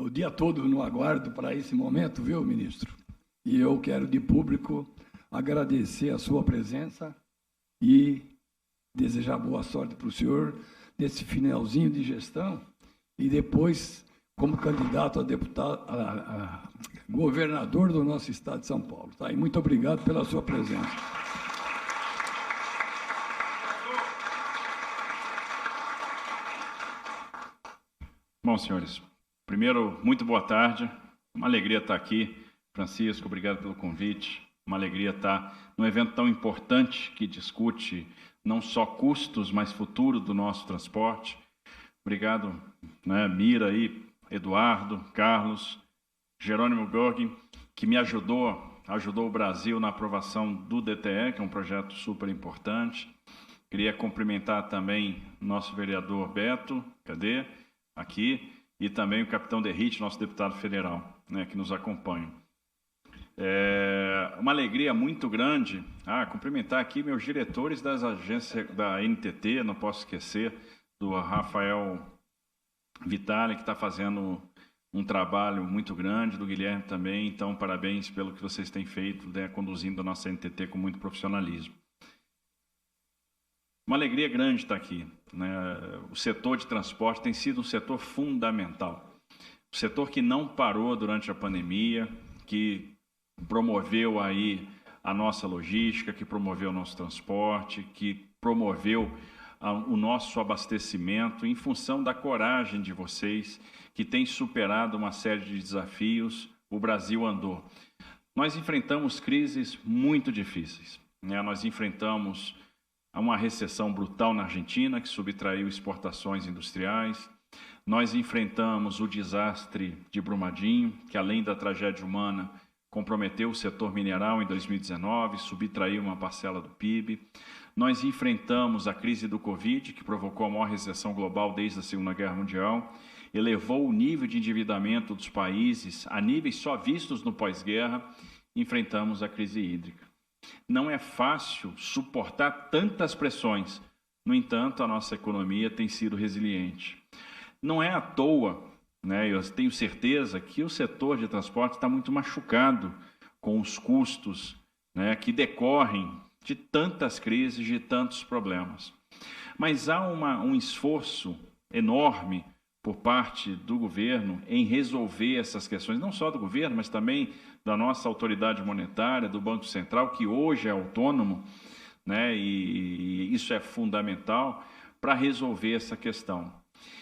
o dia todo no aguardo para esse momento, viu, ministro? E eu quero, de público, agradecer a sua presença e desejar boa sorte para o senhor nesse finalzinho de gestão e depois como candidato a deputado, a governador do nosso estado de São Paulo. Tá? E muito obrigado pela sua presença. Bom, senhores, primeiro, muito boa tarde. Uma alegria estar aqui. Francisco, obrigado pelo convite. Uma alegria estar num evento tão importante que discute não só custos, mas futuro do nosso transporte. Obrigado, Mira aí, Eduardo, Carlos, Jerônimo Gorghi, que me ajudou o Brasil na aprovação do DTE, que é um projeto super importante. Queria cumprimentar também nosso vereador Beto, aqui, e também o capitão Derrite, nosso deputado federal, que nos acompanha. Uma alegria muito grande cumprimentar aqui meus diretores das agências da NTT, não posso esquecer do Rafael Vitale, que está fazendo um trabalho muito grande, do Guilherme também, então parabéns pelo que vocês têm feito, conduzindo a nossa NTT com muito profissionalismo. Uma alegria grande estar aqui. O setor de transporte tem sido um setor fundamental. O setor que não parou durante a pandemia, que promoveu aí a nossa logística, que promoveu o nosso transporte, que promoveu o nosso abastecimento em função da coragem de vocês, que tem superado uma série de desafios, o Brasil andou. Nós enfrentamos crises muito difíceis. Nós enfrentamos uma recessão brutal na Argentina, que subtraiu exportações industriais. Nós enfrentamos o desastre de Brumadinho, que além da tragédia humana, comprometeu o setor mineral em 2019, subtraiu uma parcela do PIB. Nós enfrentamos a crise do Covid, que provocou a maior recessão global desde a Segunda Guerra Mundial, elevou o nível de endividamento dos países a níveis só vistos no pós-guerra. Enfrentamos a crise hídrica. Não é fácil suportar tantas pressões, no entanto, a nossa economia tem sido resiliente. Não é à toa, eu tenho certeza que o setor de transporte está muito machucado com os custos que decorrem de tantas crises, de tantos problemas. Mas há um esforço enorme por parte do governo em resolver essas questões, não só do governo, mas também da nossa autoridade monetária, do Banco Central, que hoje é autônomo, e isso é fundamental para resolver essa questão.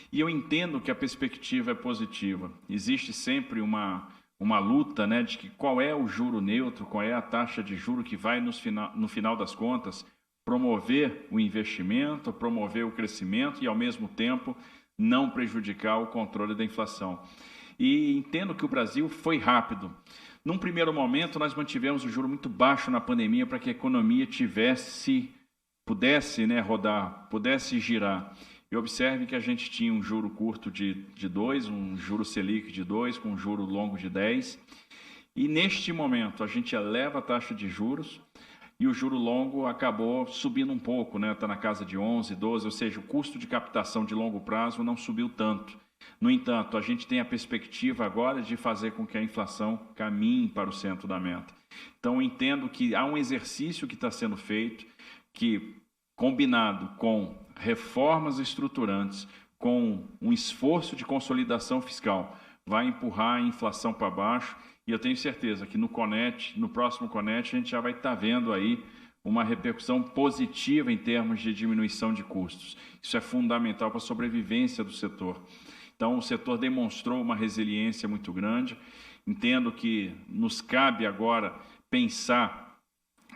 E eu entendo que a perspectiva é positiva. Existe sempre uma luta de que qual é o juro neutro, qual é a taxa de juro que vai, no final das contas, promover o investimento, promover o crescimento e, ao mesmo tempo, não prejudicar o controle da inflação. E entendo que o Brasil foi rápido. Num primeiro momento, nós mantivemos o juro muito baixo na pandemia para que a economia pudesse rodar, pudesse girar. E observe que a gente tinha um juro curto de 2, um juro Selic de 2, com um juro longo de 10. E neste momento, a gente eleva a taxa de juros e o juro longo acabou subindo um pouco, está na casa de 11, 12, ou seja, o custo de captação de longo prazo não subiu tanto. No entanto, a gente tem a perspectiva agora de fazer com que a inflação caminhe para o centro da meta. Então, eu entendo que há um exercício que está sendo feito, que, combinado com reformas estruturantes, com um esforço de consolidação fiscal, vai empurrar a inflação para baixo. E eu tenho certeza que no próximo CONET, a gente já vai estar vendo aí uma repercussão positiva em termos de diminuição de custos. Isso é fundamental para a sobrevivência do setor. Então, o setor demonstrou uma resiliência muito grande. Entendo que nos cabe agora pensar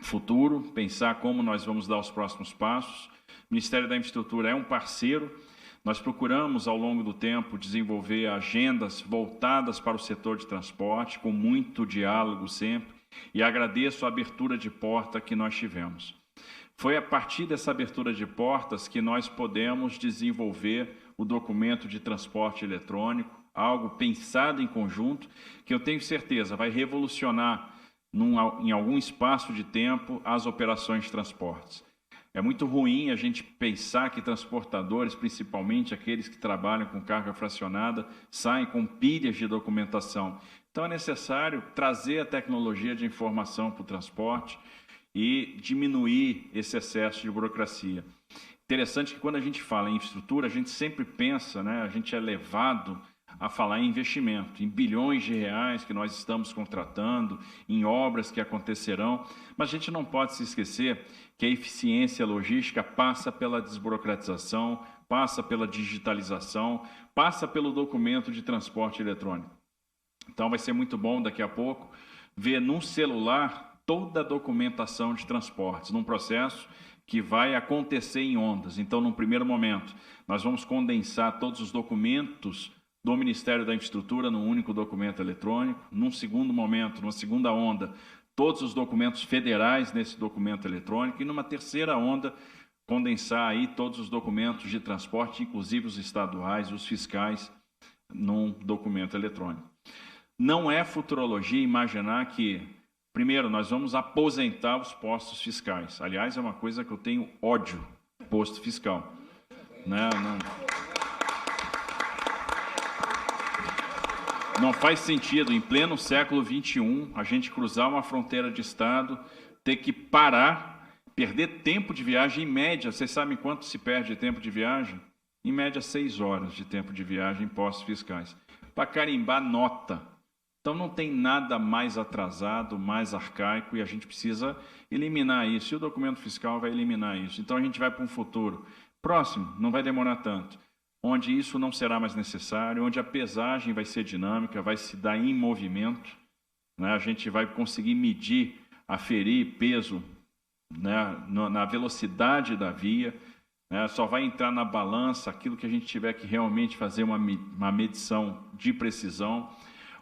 futuro, pensar como nós vamos dar os próximos passos. O Ministério da Infraestrutura é um parceiro. Nós procuramos, ao longo do tempo, desenvolver agendas voltadas para o setor de transporte, com muito diálogo sempre, e agradeço a abertura de porta que nós tivemos. Foi a partir dessa abertura de portas que nós podemos desenvolver o documento de transporte eletrônico, algo pensado em conjunto, que eu tenho certeza vai revolucionar em algum espaço de tempo as operações de transportes. É muito ruim a gente pensar que transportadores, principalmente aqueles que trabalham com carga fracionada, saem com pilhas de documentação. Então é necessário trazer a tecnologia de informação para o transporte e diminuir esse excesso de burocracia. Interessante que quando a gente fala em infraestrutura, a gente sempre pensa, né, a gente é levado a falar em investimento, em bilhões de reais que nós estamos contratando, em obras que acontecerão, mas a gente não pode se esquecer que a eficiência logística passa pela desburocratização, passa pela digitalização, passa pelo documento de transporte eletrônico. Então vai ser muito bom daqui a pouco ver num celular toda a documentação de transportes, num processo que vai acontecer em ondas. Então, num primeiro momento, nós vamos condensar todos os documentos do Ministério da Infraestrutura num único documento eletrônico. Num segundo momento, numa segunda onda, todos os documentos federais nesse documento eletrônico. E numa terceira onda, condensar aí todos os documentos de transporte, inclusive os estaduais, os fiscais, num documento eletrônico. Não é futurologia imaginar que, primeiro, nós vamos aposentar os postos fiscais. Aliás, é uma coisa que eu tenho ódio, posto fiscal. Né? Não faz sentido, em pleno século XXI, a gente cruzar uma fronteira de estado, ter que parar, perder tempo de viagem em média. Vocês sabem quanto se perde de tempo de viagem? Em média, 6 horas de tempo de viagem em postos fiscais. Para carimbar nota. Então, não tem nada mais atrasado, mais arcaico, e a gente precisa eliminar isso. E o documento fiscal vai eliminar isso. Então, a gente vai para um futuro próximo, não vai demorar tanto, onde isso não será mais necessário, onde a pesagem vai ser dinâmica, vai se dar em movimento, né? A gente vai conseguir medir, aferir peso, né, na velocidade da via, né? Só vai entrar na balança aquilo que a gente tiver que realmente fazer uma medição de precisão,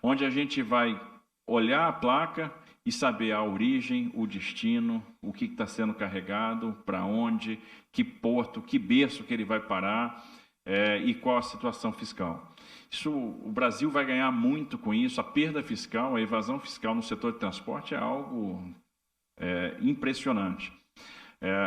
onde a gente vai olhar a placa e saber a origem, o destino, o que está sendo carregado, para onde, que porto, que berço que ele vai parar, e qual a situação fiscal. O Brasil vai ganhar muito com isso. A perda fiscal, a evasão fiscal no setor de transporte é algo impressionante.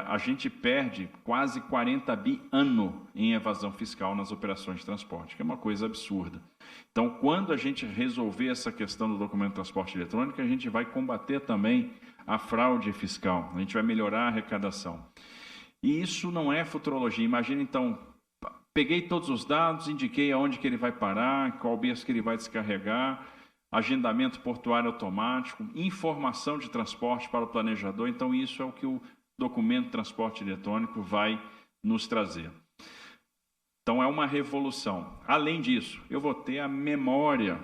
A gente perde quase 40 bi ano em evasão fiscal nas operações de transporte, que é uma coisa absurda. Então, quando a gente resolver essa questão do documento de transporte eletrônico, a gente vai combater também a fraude fiscal, a gente vai melhorar a arrecadação. E isso não é futurologia. Imagina, então, peguei todos os dados, indiquei aonde que ele vai parar, qual berço que ele vai descarregar, agendamento portuário automático, informação de transporte para o planejador. Então, isso é o que o documento de transporte eletrônico vai nos trazer. Então, é uma revolução. Além disso, eu vou ter a memória,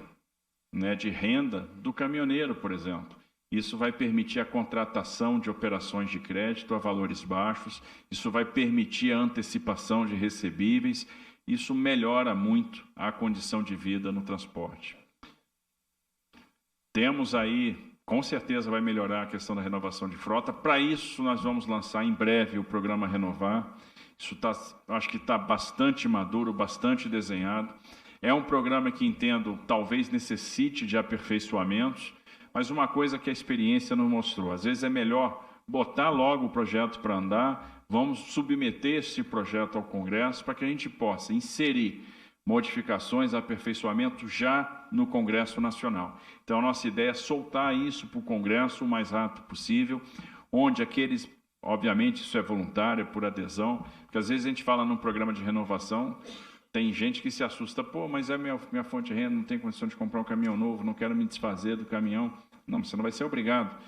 né, de renda do caminhoneiro, por exemplo. Isso vai permitir a contratação de operações de crédito a valores baixos, isso vai permitir a antecipação de recebíveis, isso melhora muito a condição de vida no transporte. Temos aí, com certeza vai melhorar a questão da renovação de frota. Para isso, nós vamos lançar em breve o programa Renovar. Isso acho que está bastante maduro, bastante desenhado. É um programa que, entendo, talvez necessite de aperfeiçoamentos, mas uma coisa que a experiência nos mostrou, às vezes é melhor botar logo o projeto para andar, vamos submeter esse projeto ao Congresso para que a gente possa inserir modificações, aperfeiçoamento já no Congresso Nacional. Então, a nossa ideia é soltar isso para o Congresso o mais rápido possível, onde aqueles, obviamente, isso é voluntário, é por adesão, porque às vezes a gente fala num programa de renovação, tem gente que se assusta, pô, mas é minha fonte de renda, não tenho condição de comprar um caminhão novo, não quero me desfazer do caminhão. Não, você não vai ser obrigado.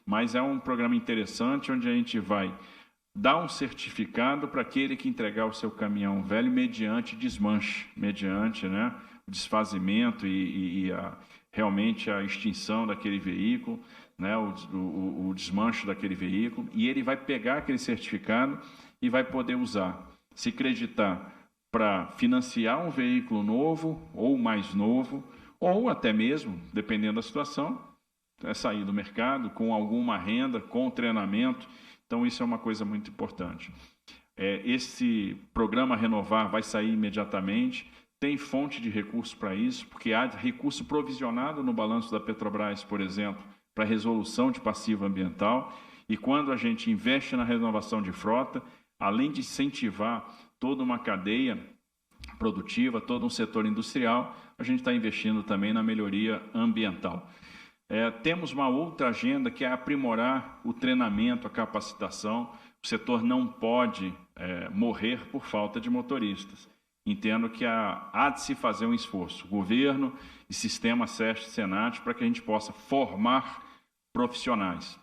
Mas é um programa interessante, onde a gente vai dar um certificado para aquele que entregar o seu caminhão velho mediante desmanche, mediante, né, o desfazimento e realmente a extinção daquele veículo, né, o desmanche daquele veículo, e ele vai pegar aquele certificado e vai poder usar, se creditar para financiar um veículo novo ou mais novo, ou até mesmo, dependendo da situação, sair do mercado com alguma renda, com treinamento. Então, isso é uma coisa muito importante. Esse programa Renovar vai sair imediatamente, tem fonte de recurso para isso, porque há recurso provisionado no balanço da Petrobras, por exemplo, para resolução de passivo ambiental, E quando a gente investe na renovação de frota, além de incentivar toda uma cadeia produtiva, todo um setor industrial, a gente está investindo também na melhoria ambiental. Temos uma outra agenda que é aprimorar o treinamento, a capacitação. O setor não pode morrer por falta de motoristas. Entendo que há de se fazer um esforço, governo e sistema SESC e Senat, para que a gente possa formar profissionais.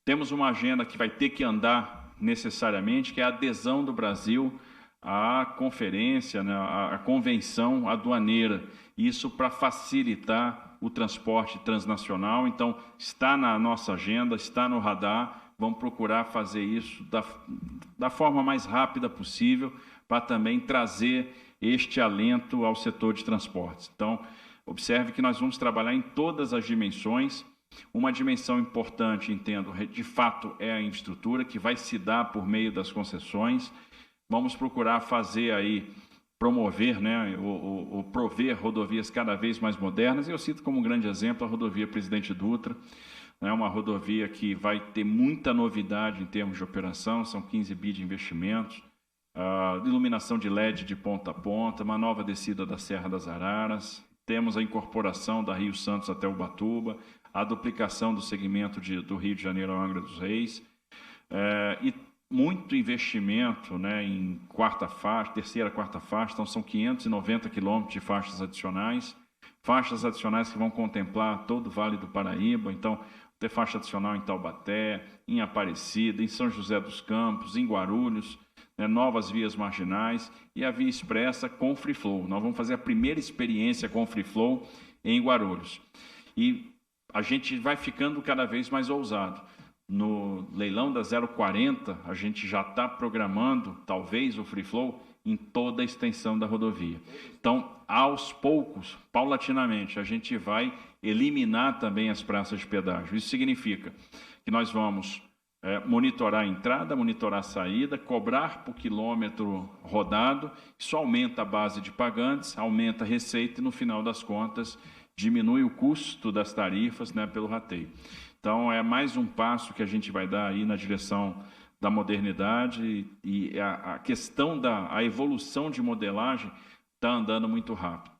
Temos uma agenda que vai ter que andar necessariamente, que é a adesão do Brasil à conferência, né, à convenção aduaneira. Isso para facilitar o transporte transnacional. Então, está na nossa agenda, está no radar. Vamos procurar fazer isso da forma mais rápida possível, para também trazer este alento ao setor de transportes. Então, observe que nós vamos trabalhar em todas as dimensões. Uma dimensão importante, entendo, de fato, é a infraestrutura, que vai se dar por meio das concessões. Vamos procurar fazer aí, promover, né, ou prover rodovias cada vez mais modernas. Eu cito como um grande exemplo a rodovia Presidente Dutra, né, uma rodovia que vai ter muita novidade em termos de operação, são 15 bi de investimentos, iluminação de LED de ponta a ponta, uma nova descida da Serra das Araras, temos a incorporação da Rio Santos até Ubatuba, a duplicação do segmento do Rio de Janeiro ao Angra dos Reis, e muito investimento, né, em terceira, quarta faixa, então são 590 quilômetros de faixas adicionais que vão contemplar todo o Vale do Paraíba. Então, ter faixa adicional em Taubaté, em Aparecida, em São José dos Campos, em Guarulhos, né, novas vias marginais e a via expressa com Free Flow. Nós vamos fazer a primeira experiência com Free Flow em Guarulhos. E a gente vai ficando cada vez mais ousado. No leilão da 040, a gente já está programando, talvez, o Free Flow em toda a extensão da rodovia. Então, aos poucos, paulatinamente, a gente vai eliminar também as praças de pedágio. Isso significa que nós vamos monitorar a entrada, monitorar a saída, cobrar por quilômetro rodado. Isso aumenta a base de pagantes, aumenta a receita e, no final das contas, diminui o custo das tarifas, né, pelo rateio. Então, é mais um passo que a gente vai dar aí na direção da modernidade e a questão a evolução de modelagem está andando muito rápido.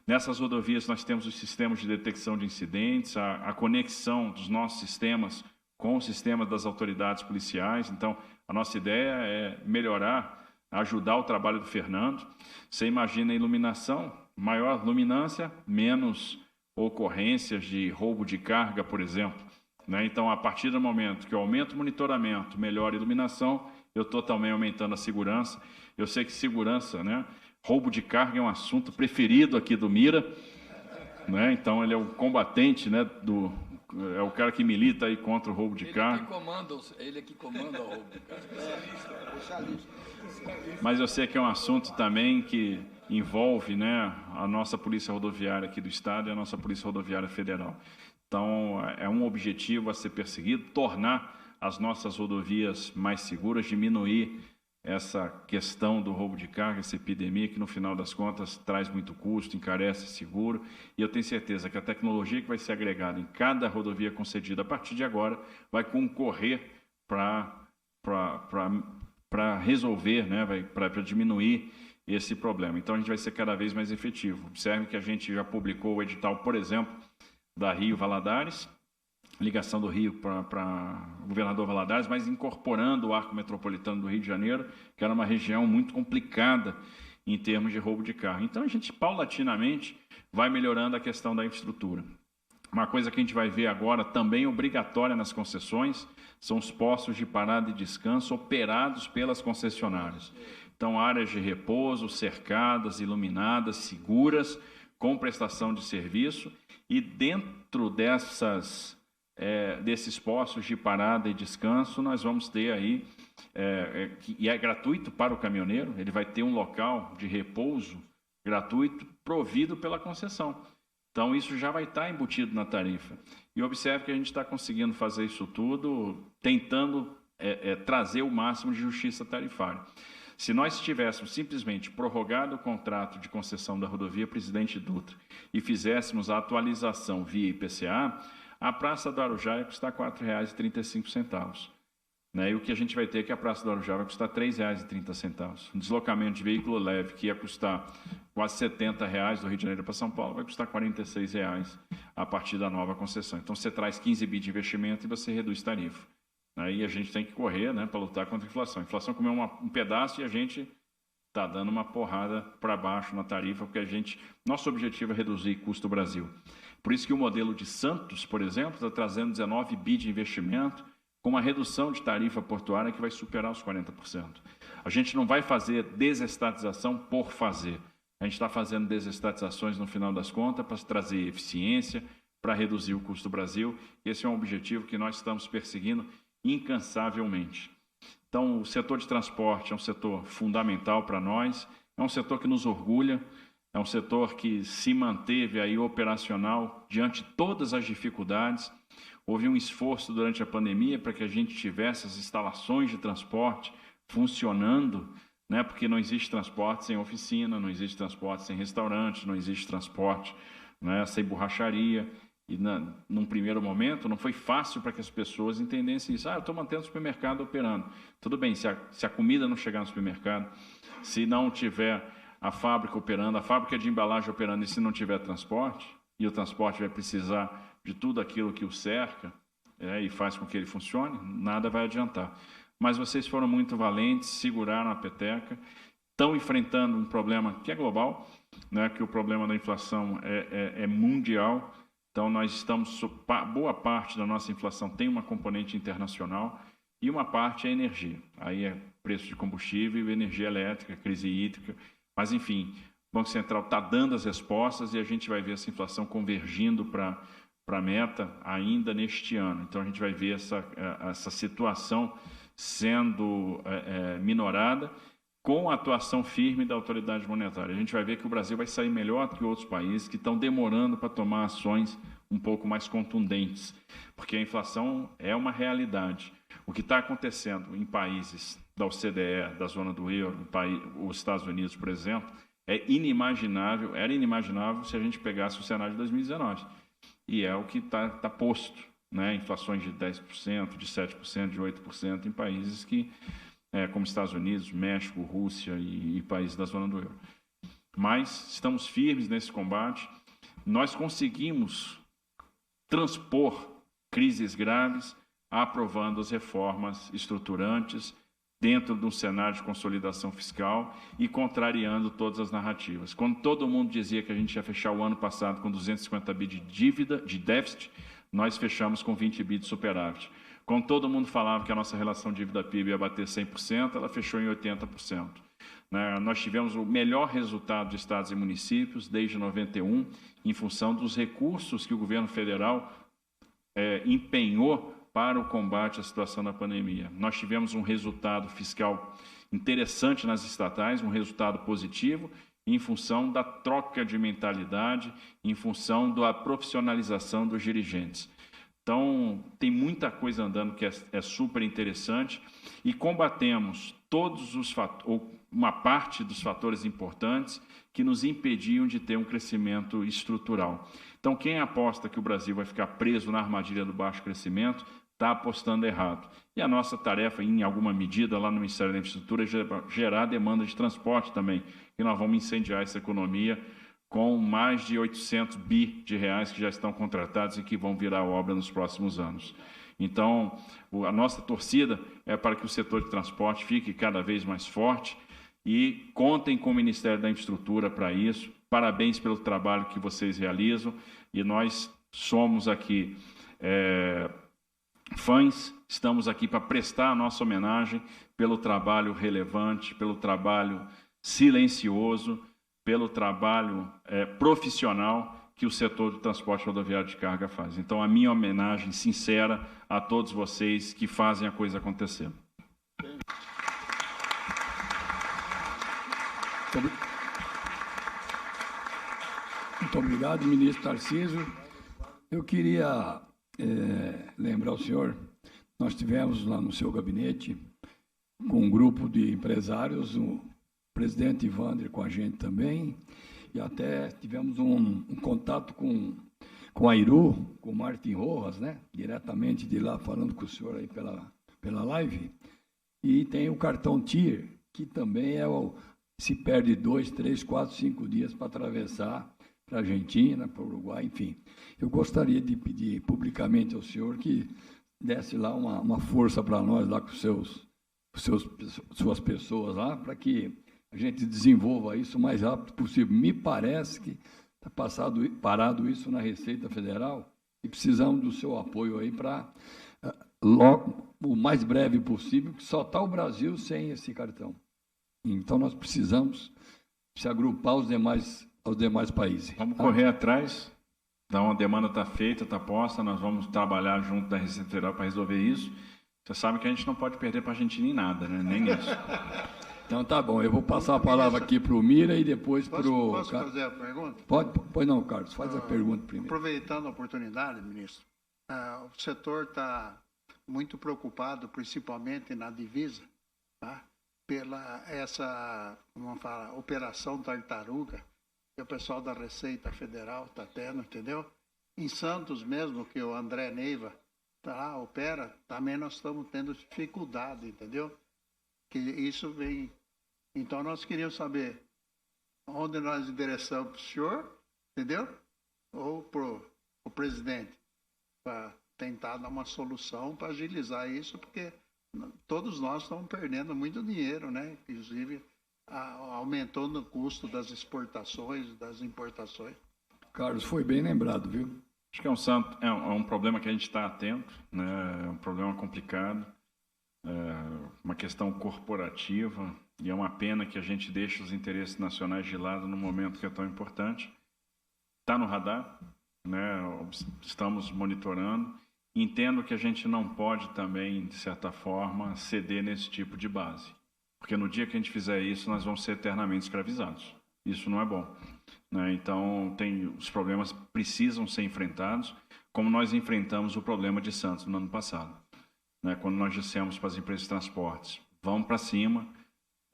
Nessas rodovias nós temos os sistemas de detecção de incidentes, a conexão dos nossos sistemas com o sistema das autoridades policiais. Então, a nossa ideia é melhorar, ajudar o trabalho do Fernando. Você imagina a iluminação, maior luminância, menos ocorrências de roubo de carga, por exemplo. Né? Então, a partir do momento que eu aumento o monitoramento, melhora a iluminação, eu estou também aumentando a segurança. Eu sei que segurança, né? Roubo de carga é um assunto preferido aqui do Mira, né? Então, ele é o combatente, né, é o cara que milita aí contra o roubo de carga. Ele é que comanda o roubo de carga. Mas eu sei que é um assunto também que envolve, né, a nossa Polícia Rodoviária aqui do Estado e a nossa Polícia Rodoviária Federal. Então, é um objetivo a ser perseguido, tornar as nossas rodovias mais seguras, diminuir essa questão do roubo de carga, essa epidemia que, no final das contas, traz muito custo, encarece seguro. E eu tenho certeza que a tecnologia que vai ser agregada em cada rodovia concedida a partir de agora vai concorrer para resolver, né, para diminuir esse problema. Então, a gente vai ser cada vez mais efetivo. Observe que a gente já publicou o edital, por exemplo, da Rio Valadares, ligação do Rio para o governador Valadares, mas incorporando o arco metropolitano do Rio de Janeiro, que era uma região muito complicada em termos de roubo de carro. Então, a gente, paulatinamente, vai melhorando a questão da infraestrutura. Uma coisa que a gente vai ver agora, também obrigatória nas concessões, são os postos de parada e descanso operados pelas concessionárias. Então, áreas de repouso, cercadas, iluminadas, seguras, com prestação de serviço, e dentro desses postos de parada e descanso, nós vamos ter aí, e é gratuito para o caminhoneiro, ele vai ter um local de repouso gratuito provido pela concessão. Então, isso já vai estar embutido na tarifa. E observe que a gente está conseguindo fazer isso tudo, tentando trazer o máximo de justiça tarifária. Se nós tivéssemos simplesmente prorrogado o contrato de concessão da rodovia Presidente Dutra e fizéssemos a atualização via IPCA, A Praça do Arujá ia custar R$ 4,35. Né? E o que a gente vai ter é que a Praça do Arujá vai custar R$ 3,30. Um deslocamento de veículo leve que ia custar quase R$ 70 do Rio de Janeiro para São Paulo vai custar R$ 46 a partir da nova concessão. Então, você traz 15 bi de investimento e você reduz tarifa. Aí a gente tem que correr, né, para lutar contra a inflação. A inflação comeu um pedaço e a gente está dando uma porrada para baixo na tarifa, porque nosso objetivo é reduzir custo do Brasil. Por isso que o modelo de Santos, por exemplo, está trazendo 19 bi de investimento, com uma redução de tarifa portuária que vai superar os 40%. A gente não vai fazer desestatização por fazer. A gente está fazendo desestatizações no final das contas para trazer eficiência, para reduzir o custo do Brasil. Esse é um objetivo que nós estamos perseguindo incansavelmente. Então, o setor de transporte é um setor fundamental para nós, é um setor que nos orgulha, é um setor que se manteve aí operacional diante de todas as dificuldades. Houve um esforço durante a pandemia para que a gente tivesse as instalações de transporte funcionando, né? Porque não existe transporte sem oficina, não existe transporte sem restaurante, não existe transporte, né, sem borracharia. E num primeiro momento não foi fácil para que as pessoas entendessem isso. Eu estou mantendo o supermercado operando. Tudo bem, se a comida não chegar no supermercado, se não tiver a fábrica operando, a fábrica de embalagem operando, e se não tiver transporte, e o transporte vai precisar de tudo aquilo que o cerca e faz com que ele funcione, nada vai adiantar. Mas vocês foram muito valentes, seguraram a peteca, estão enfrentando um problema que é global, né, que o problema da inflação é mundial. Então, nós estamos, boa parte da nossa inflação tem uma componente internacional e uma parte é energia. Aí é preço de combustível, energia elétrica, crise hídrica. Mas, enfim, o Banco Central está dando as respostas e a gente vai ver essa inflação convergindo para a meta ainda neste ano. Então, a gente vai ver essa situação sendo minorada com a atuação firme da autoridade monetária. A gente vai ver que o Brasil vai sair melhor do que outros países que estão demorando para tomar ações um pouco mais contundentes, porque a inflação é uma realidade. O que está acontecendo em países da OCDE, da zona do euro, os Estados Unidos, por exemplo, era inimaginável se a gente pegasse o cenário de 2019. E é o que está posto, né? Inflações de 10%, de 7%, de 8% em países como Estados Unidos, México, Rússia e países da zona do euro. Mas estamos firmes nesse combate. Nós conseguimos transpor crises graves, aprovando as reformas estruturantes dentro de um cenário de consolidação fiscal e contrariando todas as narrativas. Quando todo mundo dizia que a gente ia fechar o ano passado com 250 bi de dívida, de déficit, nós fechamos com 20 bi de superávit. Quando todo mundo falava que a nossa relação dívida-PIB ia bater 100%, ela fechou em 80%. Nós tivemos o melhor resultado de estados e municípios desde 91, em função dos recursos que o governo federal empenhou para o combate à situação da pandemia. Nós tivemos um resultado fiscal interessante nas estatais, um resultado positivo, em função da troca de mentalidade, em função da profissionalização dos dirigentes. Então, tem muita coisa andando que é super interessante e combatemos todos os fatores, uma parte dos fatores importantes que nos impediam de ter um crescimento estrutural. Então, quem aposta que o Brasil vai ficar preso na armadilha do baixo crescimento, está apostando errado. E a nossa tarefa, em alguma medida, lá no Ministério da Infraestrutura, é gerar demanda de transporte também, que nós vamos incendiar essa economia com mais de 800 bi de reais que já estão contratados e que vão virar obra nos próximos anos. Então, a nossa torcida é para que o setor de transporte fique cada vez mais forte e contem com o Ministério da Infraestrutura para isso. Parabéns pelo trabalho que vocês realizam e nós somos aqui fãs, estamos aqui para prestar a nossa homenagem pelo trabalho relevante, pelo trabalho silencioso, pelo trabalho profissional que o setor do transporte rodoviário de carga faz. Então, a minha homenagem sincera a todos vocês que fazem a coisa acontecer. Muito obrigado, ministro Tarcísio. Eu queria lembrar ao senhor, nós tivemos lá no seu gabinete, com um grupo de empresários, o presidente Ivander com a gente também, e até tivemos um contato com com a Iru, com o Martin Rojas, né? Diretamente de lá, falando com o senhor aí pela live. E tem o cartão TIR, que também se perde 2, 3, 4, 5 dias para atravessar para a Argentina, para o Uruguai, enfim. Eu gostaria de pedir publicamente ao senhor que desse lá uma força para nós, lá com suas pessoas lá, para que a gente desenvolva isso o mais rápido possível. Me parece que está parado isso na Receita Federal e precisamos do seu apoio aí para, o mais breve possível, que só está o Brasil sem esse cartão. Então, nós precisamos se agrupar aos demais países. Vamos correr atrás. Então, a demanda está feita, está posta, nós vamos trabalhar junto da Receita Federal para resolver isso. Você sabe que a gente não pode perder para a Argentina em nada, né? Nem isso. Então, tá bom. Eu vou passar a palavra aqui para o Mira e depois para o... Posso fazer a pergunta? Pois não, Carlos. Faz a pergunta primeiro. Aproveitando a oportunidade, ministro, o setor está muito preocupado, principalmente na divisa, tá? Pela essa, vamos falar, operação tartaruga, que o pessoal da Receita Federal está tendo, entendeu? Em Santos mesmo, que o André Neiva tá lá, opera, também nós estamos tendo dificuldade, entendeu? Que isso vem. Então, nós queríamos saber onde nós endereçamos para o senhor, entendeu? Ou para o presidente, para tentar dar uma solução para agilizar isso, porque todos nós estamos perdendo muito dinheiro, né? Inclusive, aumentou no custo das exportações, das importações. Carlos, foi bem lembrado, viu? Acho que é um problema que a gente está atento, né? É um problema complicado, uma questão corporativa, e é uma pena que a gente deixe os interesses nacionais de lado no momento que é tão importante. Está no radar, né? Estamos monitorando. Entendo que a gente não pode também, de certa forma, ceder nesse tipo de base. Porque no dia que a gente fizer isso, nós vamos ser eternamente escravizados. Isso não é bom, né? Então, os problemas precisam ser enfrentados, como nós enfrentamos o problema de Santos no ano passado, né? Quando nós dissemos para as empresas de transportes, vamos para cima,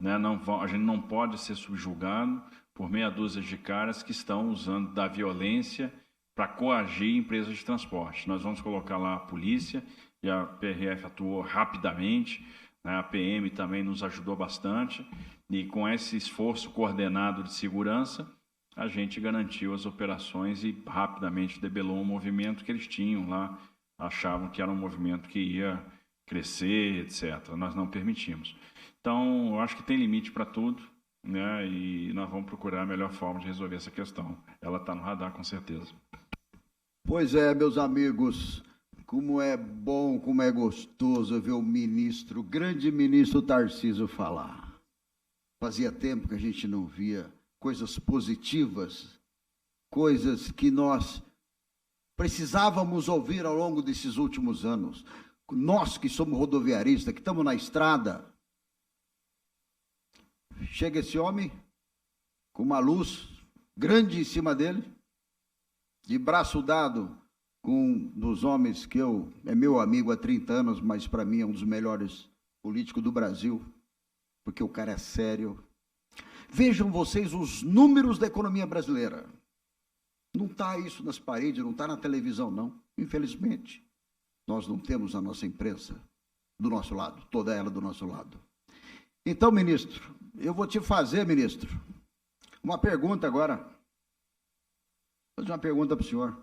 né? A gente não pode ser subjugado por meia dúzia de caras que estão usando da violência para coagir empresas de transporte. Nós vamos colocar lá a polícia, e a PRF atuou rapidamente, né? A PM também nos ajudou bastante, e com esse esforço coordenado de segurança, a gente garantiu as operações e rapidamente debelou um movimento que eles tinham lá, achavam que era um movimento que ia crescer, etc. Nós não permitimos. Então, eu acho que tem limite para tudo, né? E nós vamos procurar a melhor forma de resolver essa questão. Ela está no radar, com certeza. Pois é, meus amigos, como é bom, como é gostoso ver o grande ministro Tarcísio falar. Fazia tempo que a gente não via coisas positivas, coisas que nós precisávamos ouvir ao longo desses últimos anos. Nós que somos rodoviaristas, que estamos na estrada, chega esse homem com uma luz grande em cima dele, de braço dado com um dos homens que é meu amigo há 30 anos, mas para mim é um dos melhores políticos do Brasil, porque o cara é sério. Vejam vocês os números da economia brasileira. Não está isso nas paredes, não está na televisão, não. Infelizmente, nós não temos a nossa imprensa do nosso lado, toda ela do nosso lado. Então, ministro, eu vou te fazer, ministro, uma pergunta agora. Vou fazer uma pergunta para o senhor.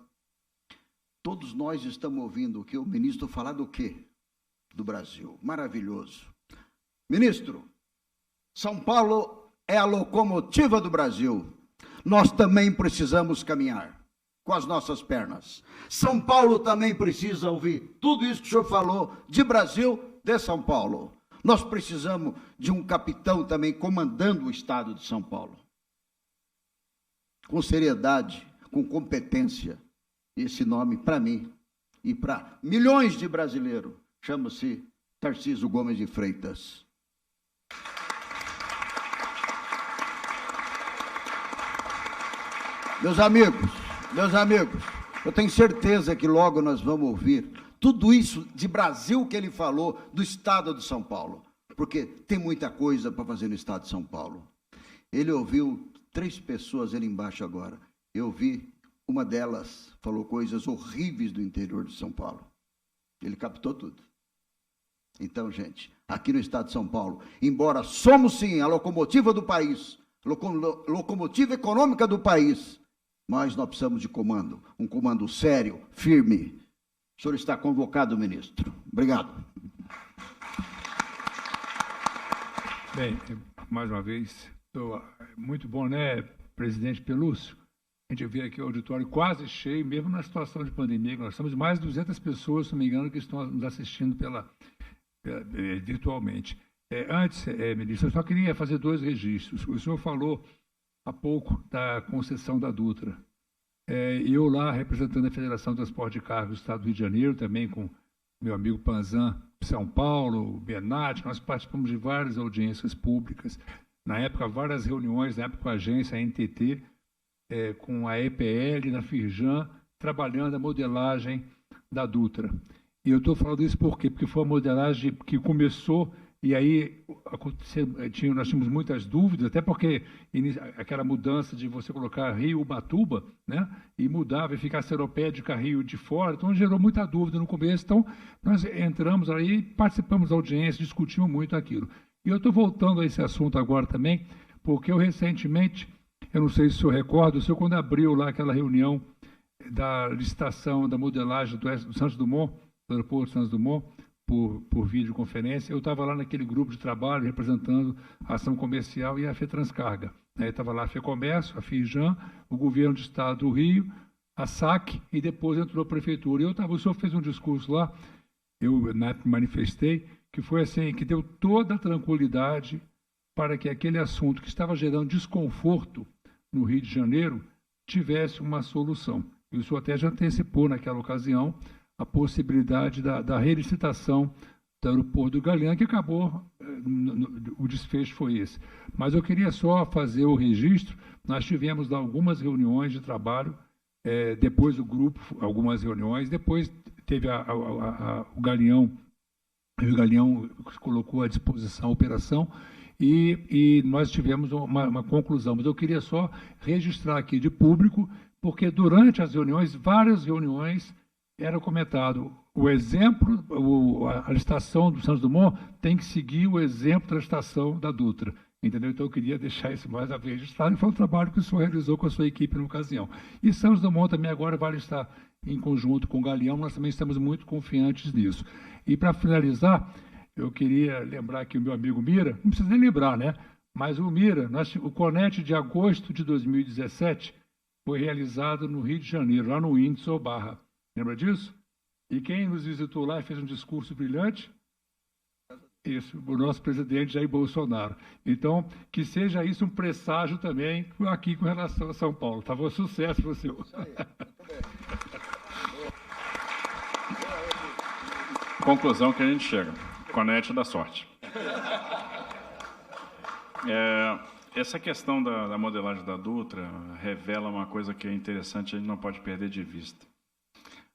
Todos nós estamos ouvindo o ministro falar do quê? Do Brasil. Maravilhoso. Ministro, São Paulo é a locomotiva do Brasil. Nós também precisamos caminhar com as nossas pernas. São Paulo também precisa ouvir tudo isso que o senhor falou de Brasil, de São Paulo. Nós precisamos de um capitão também comandando o estado de São Paulo. Com seriedade, com competência. Esse nome, para mim e para milhões de brasileiros, chama-se Tarcísio Gomes de Freitas. Meus amigos, eu tenho certeza que logo nós vamos ouvir tudo isso de Brasil que ele falou, do estado de São Paulo, porque tem muita coisa para fazer no estado de São Paulo. Ele ouviu 3 pessoas ali embaixo agora. Eu vi uma delas falou coisas horríveis do interior de São Paulo. Ele captou tudo. Então, gente, aqui no estado de São Paulo, embora somos sim a locomotiva do país, locomotiva econômica do país, mas nós precisamos de comando, um comando sério, firme. O senhor está convocado, ministro. Obrigado. Bem, mais uma vez, muito bom, né, presidente Pelúcio? A gente vê aqui o auditório quase cheio, mesmo na situação de pandemia, nós estamos mais de 200 pessoas, se não me engano, que estão nos assistindo virtualmente. Antes, ministro, eu só queria fazer 2 registros. O senhor falou há pouco da concessão da Dutra. Eu lá, representando a Federação de Transporte de Carros do Estado do Rio de Janeiro, também com meu amigo Panzan, São Paulo, Benatti, nós participamos de várias audiências públicas, na época, várias reuniões, na época com a agência, a NTT, com a EPL, na Firjan, trabalhando a modelagem da Dutra. E eu estou falando isso por quê? Porque foi uma modelagem que começou, e aí nós tínhamos muitas dúvidas, até porque aquela mudança de você colocar Rio-Ubatuba, né, e mudava e ficar seropédica Rio de fora, então gerou muita dúvida no começo. Então, nós entramos aí, participamos da audiência, discutimos muito aquilo. E eu estou voltando a esse assunto agora também, porque eu recentemente, eu não sei se o senhor recorda, o senhor quando abriu lá aquela reunião da licitação da modelagem do Santos Dumont, do aeroporto Santos Dumont, por videoconferência, eu estava lá naquele grupo de trabalho representando a ação comercial e a FETranscarga. Estava lá a FEComércio, a Firjan, o governo do estado do Rio, a SAC, e depois entrou a prefeitura. O senhor fez um discurso lá, eu manifestei, que foi assim, que deu toda a tranquilidade para que aquele assunto que estava gerando desconforto no Rio de Janeiro tivesse uma solução. E o senhor até já antecipou naquela ocasião a possibilidade da relicitação do aeroporto do Galeão, que acabou, o desfecho foi esse. Mas eu queria só fazer o registro, nós tivemos algumas reuniões de trabalho, depois do grupo, algumas reuniões, depois teve o Galeão colocou à disposição a operação, e nós tivemos uma conclusão. Mas eu queria só registrar aqui de público, porque durante as reuniões, várias reuniões, era comentado o exemplo, a licitação do Santos Dumont tem que seguir o exemplo da licitação da Dutra. Entendeu? Então, eu queria deixar isso mais uma vez registrado, e foi um trabalho que o senhor realizou com a sua equipe na ocasião. E Santos Dumont também agora vai estar em conjunto com o Galeão, nós também estamos muito confiantes nisso. E, para finalizar, eu queria lembrar aqui o meu amigo Mira, não precisa nem lembrar, né? Mas o Mira, o CONET de agosto de 2017 foi realizado no Rio de Janeiro, lá no Windsor Barra. Lembra disso? E quem nos visitou lá e fez um discurso brilhante? Isso, o nosso presidente Jair Bolsonaro. Então, que seja isso um presságio também aqui com relação a São Paulo. Tá bom? Sucesso para o senhor. Conclusão que a gente chega. Conete da sorte. Essa questão da modelagem da Dutra revela uma coisa que é interessante, a gente não pode perder de vista.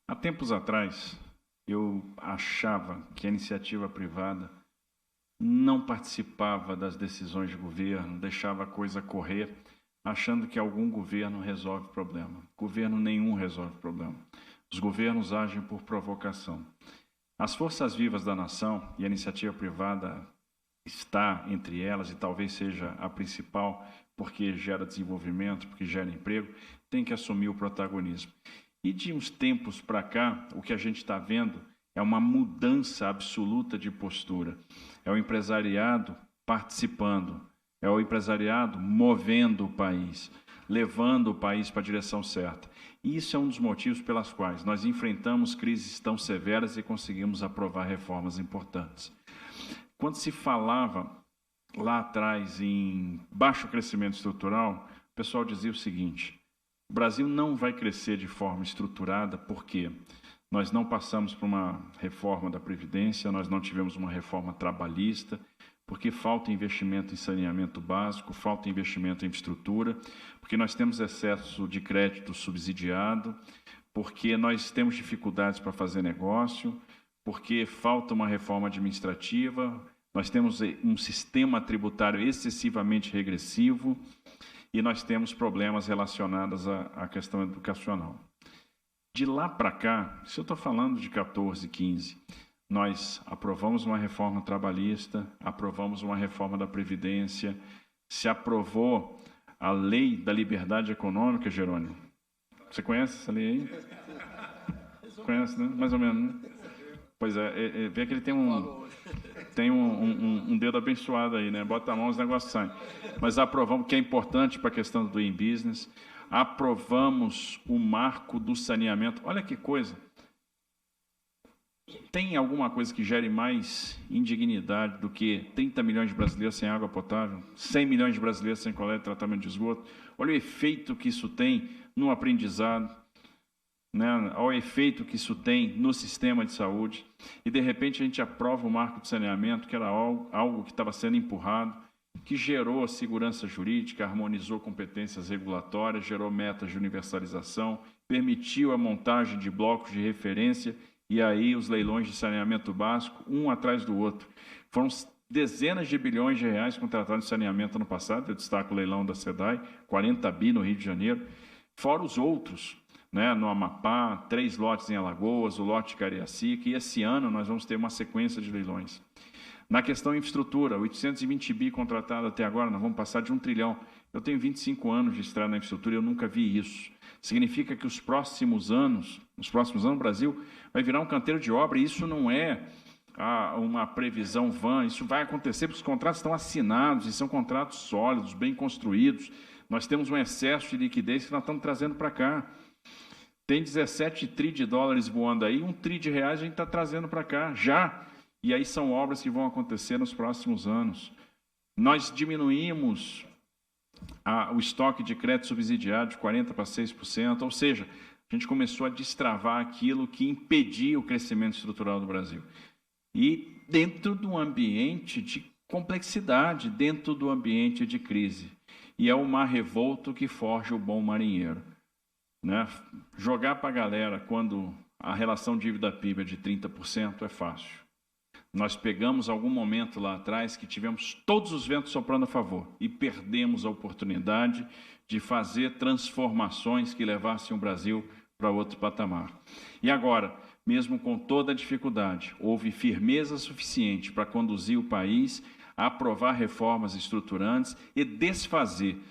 Há tempos atrás, eu achava que a iniciativa privada não participava das decisões de governo, deixava a coisa correr, achando que algum governo resolve o problema. Governo nenhum resolve o problema. Os governos agem por provocação. As forças vivas da nação, e a iniciativa privada está entre elas, e talvez seja a principal, porque gera desenvolvimento, porque gera emprego, tem que assumir o protagonismo. E de uns tempos para cá, o que a gente está vendo é uma mudança absoluta de postura. É o empresariado participando, é o empresariado movendo o país, levando o país para a direção certa. E isso é um dos motivos pelos quais nós enfrentamos crises tão severas e conseguimos aprovar reformas importantes. Quando se falava lá atrás em baixo crescimento estrutural, o pessoal dizia o seguinte: o Brasil não vai crescer de forma estruturada porque nós não passamos por uma reforma da Previdência, nós não tivemos uma reforma trabalhista, porque falta investimento em saneamento básico, falta investimento em infraestrutura, porque nós temos excesso de crédito subsidiado, porque nós temos dificuldades para fazer negócio, porque falta uma reforma administrativa, nós temos um sistema tributário excessivamente regressivo, e nós temos problemas relacionados à questão educacional. De lá para cá, se eu estou falando de 14, 15, nós aprovamos uma reforma trabalhista, aprovamos uma reforma da Previdência, se aprovou a Lei da Liberdade Econômica, Jerônimo. Você conhece essa lei aí? Conhece, né? Mais ou menos, né? Pois é, vê que ele tem um dedo abençoado aí, né? Bota a mão, os negócios saem. Mas aprovamos, que é importante para a questão do doing business, aprovamos o marco do saneamento. Olha que coisa. Tem alguma coisa que gere mais indignidade do que 30 milhões de brasileiros sem água potável, 100 milhões de brasileiros sem coleta e tratamento de esgoto? Olha o efeito que isso tem no aprendizado, né? Olha o efeito que isso tem no sistema de saúde. E, de repente, a gente aprova o marco de saneamento, que era algo que estava sendo empurrado, que gerou segurança jurídica, harmonizou competências regulatórias, gerou metas de universalização, permitiu a montagem de blocos de referência e aí os leilões de saneamento básico, um atrás do outro. Foram dezenas de bilhões de reais contratados de saneamento ano passado, eu destaco o leilão da SEDAI, 40 bi no Rio de Janeiro, fora os outros, né, no Amapá, 3 lotes em Alagoas, o lote de Cariacica, e esse ano nós vamos ter uma sequência de leilões. Na questão infraestrutura, 820 bi contratado até agora, nós vamos passar de 1 trilhão. Eu tenho 25 anos de estrada na infraestrutura e eu nunca vi isso. Significa que os próximos anos, o Brasil vai virar um canteiro de obra, e isso não é uma previsão vã, isso vai acontecer porque os contratos estão assinados e são contratos sólidos, bem construídos. Nós temos um excesso de liquidez que nós estamos trazendo para cá. Tem 17 tri de dólares voando aí, 1 tri de reais a gente está trazendo para cá, já. E aí são obras que vão acontecer nos próximos anos. Nós diminuímos o estoque de crédito subsidiado de 40% para 6%, ou seja, a gente começou a destravar aquilo que impedia o crescimento estrutural do Brasil. E dentro de um ambiente de complexidade, dentro do ambiente de crise. E é o mar revolto que forja o bom marinheiro, né? Jogar para a galera quando a relação dívida-PIB é de 30% é fácil. Nós pegamos algum momento lá atrás que tivemos todos os ventos soprando a favor e perdemos a oportunidade de fazer transformações que levassem o Brasil para outro patamar. E agora, mesmo com toda a dificuldade, houve firmeza suficiente para conduzir o país a aprovar reformas estruturantes e desfazer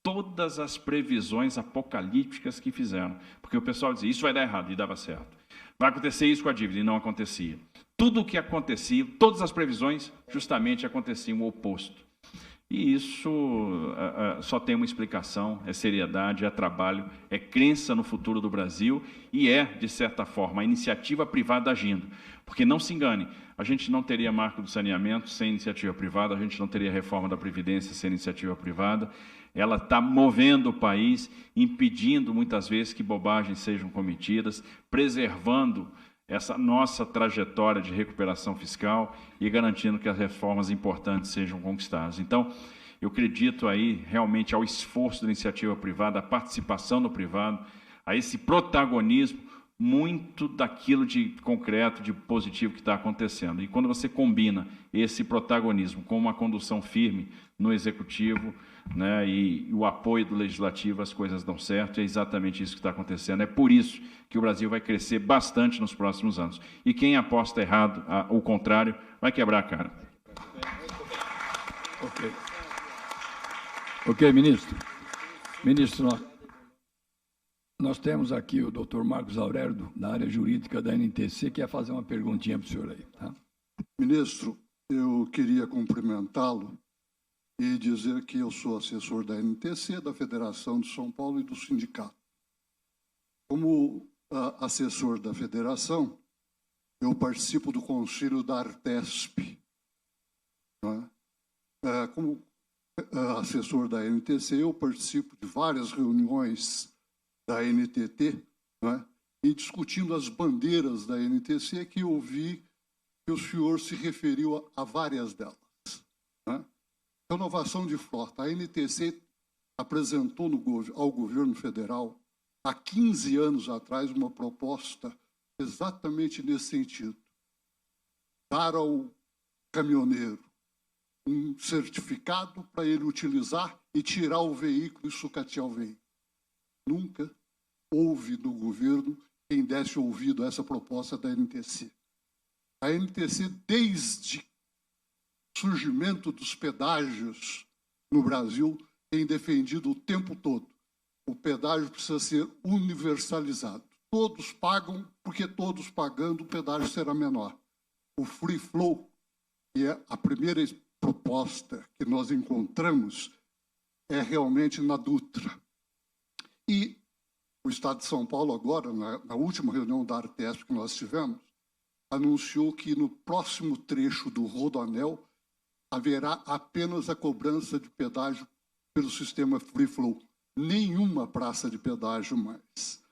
todas as previsões apocalípticas que fizeram. Porque o pessoal dizia, isso vai dar errado, e dava certo. Vai acontecer isso com a dívida, e não acontecia. Tudo o que acontecia, todas as previsões, justamente aconteciam o oposto. E isso só tem uma explicação, é seriedade, é trabalho, é crença no futuro do Brasil e é, de certa forma, a iniciativa privada agindo. Porque não se engane, a gente não teria marco do saneamento sem iniciativa privada, a gente não teria reforma da Previdência sem iniciativa privada. Ela está movendo o país, impedindo muitas vezes que bobagens sejam cometidas, preservando essa nossa trajetória de recuperação fiscal e garantindo que as reformas importantes sejam conquistadas. Então, eu acredito aí realmente ao esforço da iniciativa privada, à participação do privado, a esse protagonismo, muito daquilo de concreto, de positivo que está acontecendo. E quando você combina esse protagonismo com uma condução firme no Executivo, né, e o apoio do Legislativo, as coisas dão certo, e é exatamente isso que está acontecendo. É por isso que o Brasil vai crescer bastante nos próximos anos. E quem aposta errado, o contrário, vai quebrar a cara. Ok, ministro. Ministro, nós temos aqui o doutor Marcos Aurélio, da área jurídica da NTC, que quer fazer uma perguntinha para o senhor aí. Tá? Ministro, eu queria cumprimentá-lo e dizer que eu sou assessor da NTC, da Federação de São Paulo e do sindicato. Como assessor da federação, eu participo do conselho da Artesp. Não é? Como assessor da NTC, eu participo de várias reuniões da NTT, não é? E discutindo as bandeiras da NTC, que eu vi que o senhor se referiu a várias delas. Não é? Renovação de frota. A NTC apresentou ao governo federal, há 15 anos atrás, uma proposta exatamente nesse sentido. Dar ao caminhoneiro um certificado para ele utilizar e tirar o veículo e sucatear o veículo. Nunca houve no governo quem desse ouvido a essa proposta da NTC. A NTC, desde o surgimento dos pedágios no Brasil, tem defendido o tempo todo. O pedágio precisa ser universalizado. Todos pagam, porque todos pagando, o pedágio será menor. O free flow, que é a primeira proposta que nós encontramos, é realmente na Dutra. E o Estado de São Paulo, agora, na última reunião da Artesp que nós tivemos, anunciou que no próximo trecho do Rodoanel haverá apenas a cobrança de pedágio pelo sistema free flow. Nenhuma praça de pedágio mais.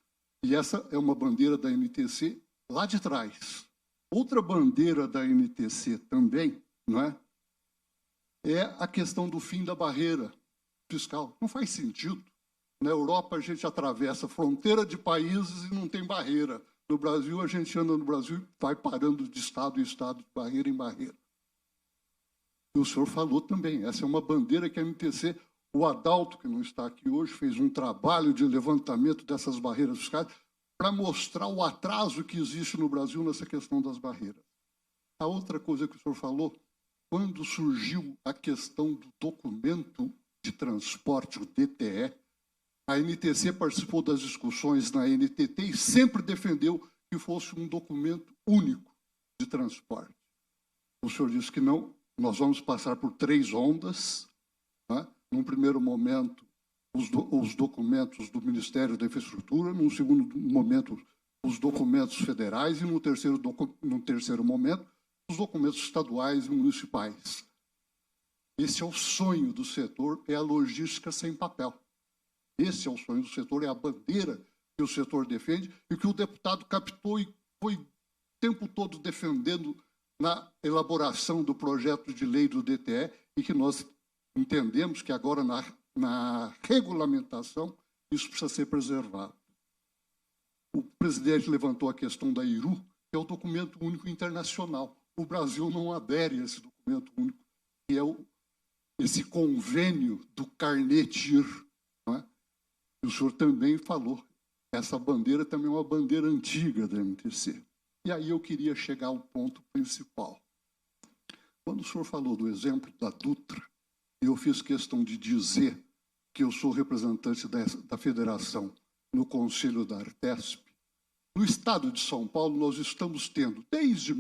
E essa é uma bandeira da NTC lá de trás. Outra bandeira da NTC também, não é? É a questão do fim da barreira fiscal. Não faz sentido. Na Europa, a gente atravessa fronteira de países e não tem barreira. No Brasil, a gente anda no Brasil e vai parando de estado em estado, de barreira em barreira. E o senhor falou também, essa é uma bandeira que a MTC, o Adalto, que não está aqui hoje, fez um trabalho de levantamento dessas barreiras fiscais para mostrar o atraso que existe no Brasil nessa questão das barreiras. A outra coisa que o senhor falou, quando surgiu a questão do documento de transporte, o DTE, a NTC participou das discussões na NTT e sempre defendeu que fosse um documento único de transporte. O senhor disse que não, nós vamos passar por 3 ondas. Né? Num primeiro momento, os documentos do Ministério da Infraestrutura, num segundo momento, os documentos federais e num terceiro momento, os documentos estaduais e municipais. Esse é o sonho do setor, é a logística sem papel. Esse é o sonho do setor, é a bandeira que o setor defende e que o deputado captou e foi o tempo todo defendendo na elaboração do projeto de lei do DTE e que nós entendemos que agora na regulamentação isso precisa ser preservado. O presidente levantou a questão da IRU, que é o documento único internacional. O Brasil não adere a esse documento único, que é esse convênio do Carnet-IR. Não é? O senhor também falou, essa bandeira também é uma bandeira antiga da MTC. E aí eu queria chegar ao ponto principal. Quando o senhor falou do exemplo da Dutra, eu fiz questão de dizer que eu sou representante da federação no Conselho da Artesp. No estado de São Paulo, nós estamos tendo, desde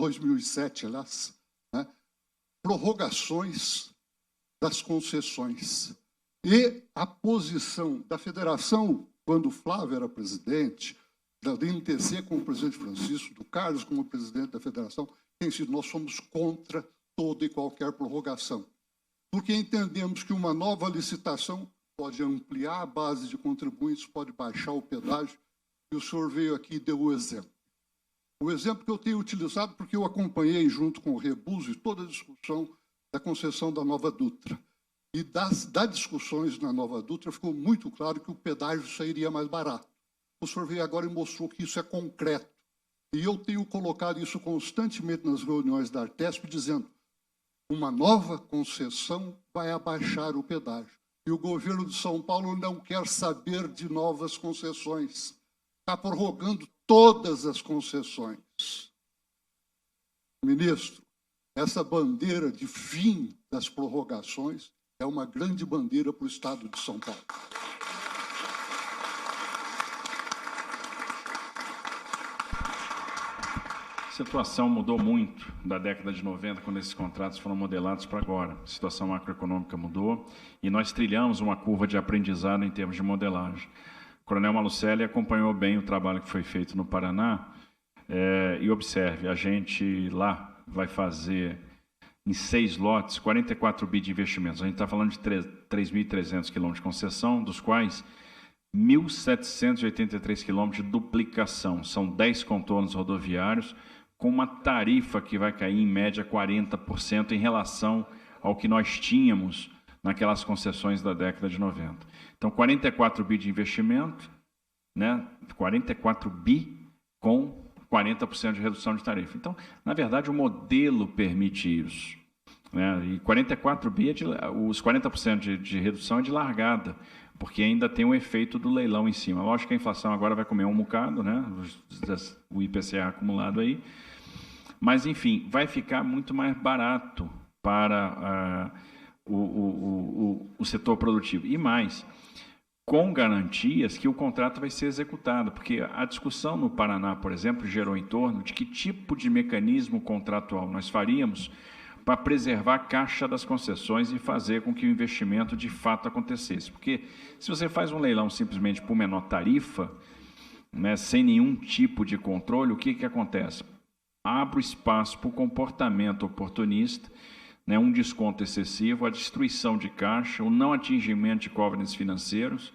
2007, aliás, né, prorrogações das concessões. E a posição da federação, quando o Flávio era presidente, da NTC como presidente Francisco, do Carlos como presidente da federação, tem sido, nós somos contra toda e qualquer prorrogação. Porque entendemos que uma nova licitação pode ampliar a base de contribuintes, pode baixar o pedágio, e o senhor veio aqui e deu o exemplo. O exemplo que eu tenho utilizado, porque eu acompanhei junto com o Rebuzzi toda a discussão da concessão da Nova Dutra. E das discussões na Nova Dutra ficou muito claro que o pedágio sairia mais barato. O senhor veio agora e mostrou que isso é concreto. E eu tenho colocado isso constantemente nas reuniões da Artesp, dizendo uma nova concessão vai abaixar o pedágio. E o governo de São Paulo não quer saber de novas concessões. Está prorrogando todas as concessões. Ministro, essa bandeira de fim das prorrogações é uma grande bandeira para o estado de São Paulo. A situação mudou muito da década de 90, quando esses contratos foram modelados, para agora. A situação macroeconômica mudou e nós trilhamos uma curva de aprendizado em termos de modelagem. O Coronel Malucelli acompanhou bem o trabalho que foi feito no Paraná e observe, a gente lá vai fazer em 6 lotes 44 bi de investimentos. A gente está falando de 3.300 quilômetros de concessão, dos quais 1.783 quilômetros de duplicação. São 10 contornos rodoviários, com uma tarifa que vai cair em média 40% em relação ao que nós tínhamos naquelas concessões da década de 90. Então, 44 bi de investimento, né? 44 bi com 40% de redução de tarifa. Então, na verdade, o modelo permite isso. né? E 44 bi, os 40% de redução é de largada, porque ainda tem o efeito do leilão em cima. Lógico que a inflação agora vai comer um bocado, né? O IPCA acumulado aí, mas, enfim, vai ficar muito mais barato para o setor produtivo. E mais, com garantias que o contrato vai ser executado, porque a discussão no Paraná, por exemplo, gerou em torno de que tipo de mecanismo contratual nós faríamos para preservar a caixa das concessões e fazer com que o investimento de fato acontecesse. Porque se você faz um leilão simplesmente por menor tarifa, né, sem nenhum tipo de controle, o que acontece? Abre o espaço para o comportamento oportunista, né, um desconto excessivo, a destruição de caixa, o não atingimento de covenants financeiros,